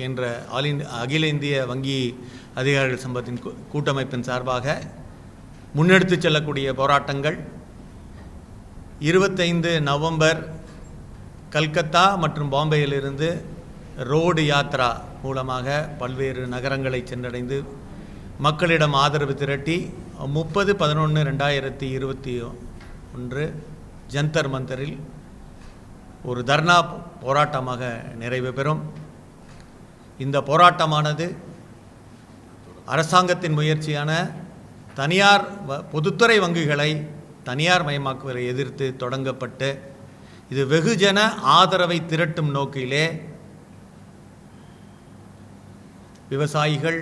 என்ற அகில இந்திய வங்கி அதிகாரிகள் சங்கத்தின் கூட்டமைப்பின் சார்பாக முன்னெடுத்து செல்லக்கூடிய போராட்டங்கள் 25 நவம்பர் கல்கத்தா மற்றும் பாம்பேயிலிருந்து ரோடு யாத்ரா மூலமாக பல்வேறு நகரங்களை சென்றடைந்து மக்களிடம் ஆதரவு திரட்டி 30/11/2021 ஜந்தர் மந்தரில் ஒரு தர்ணா போராட்டமாக நிறைவு பெறும். இந்த போராட்டமானது அரசாங்கத்தின் முயற்சியான தனியார் பொதுத்துறை வங்கிகளை தனியார் மயமாக்குவதை எதிர்த்து தொடங்கப்பட்டு இது வெகுஜன ஆதரவை திரட்டும் நோக்கிலே விவசாயிகள்,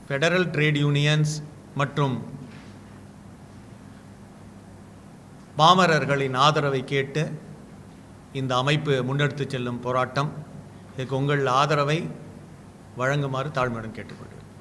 ஃபெடரல் ட்ரேட் யூனியன்ஸ் மற்றும் பாமரர்களின் ஆதரவை கேட்டு இந்த அமைப்பு முன்னெடுத்து செல்லும் போராட்டம். இதுக்கு உங்கள் ஆதரவை வழங்குமாறு தாழ்மையுடன் கேட்டுக்கொள்கிறேன்.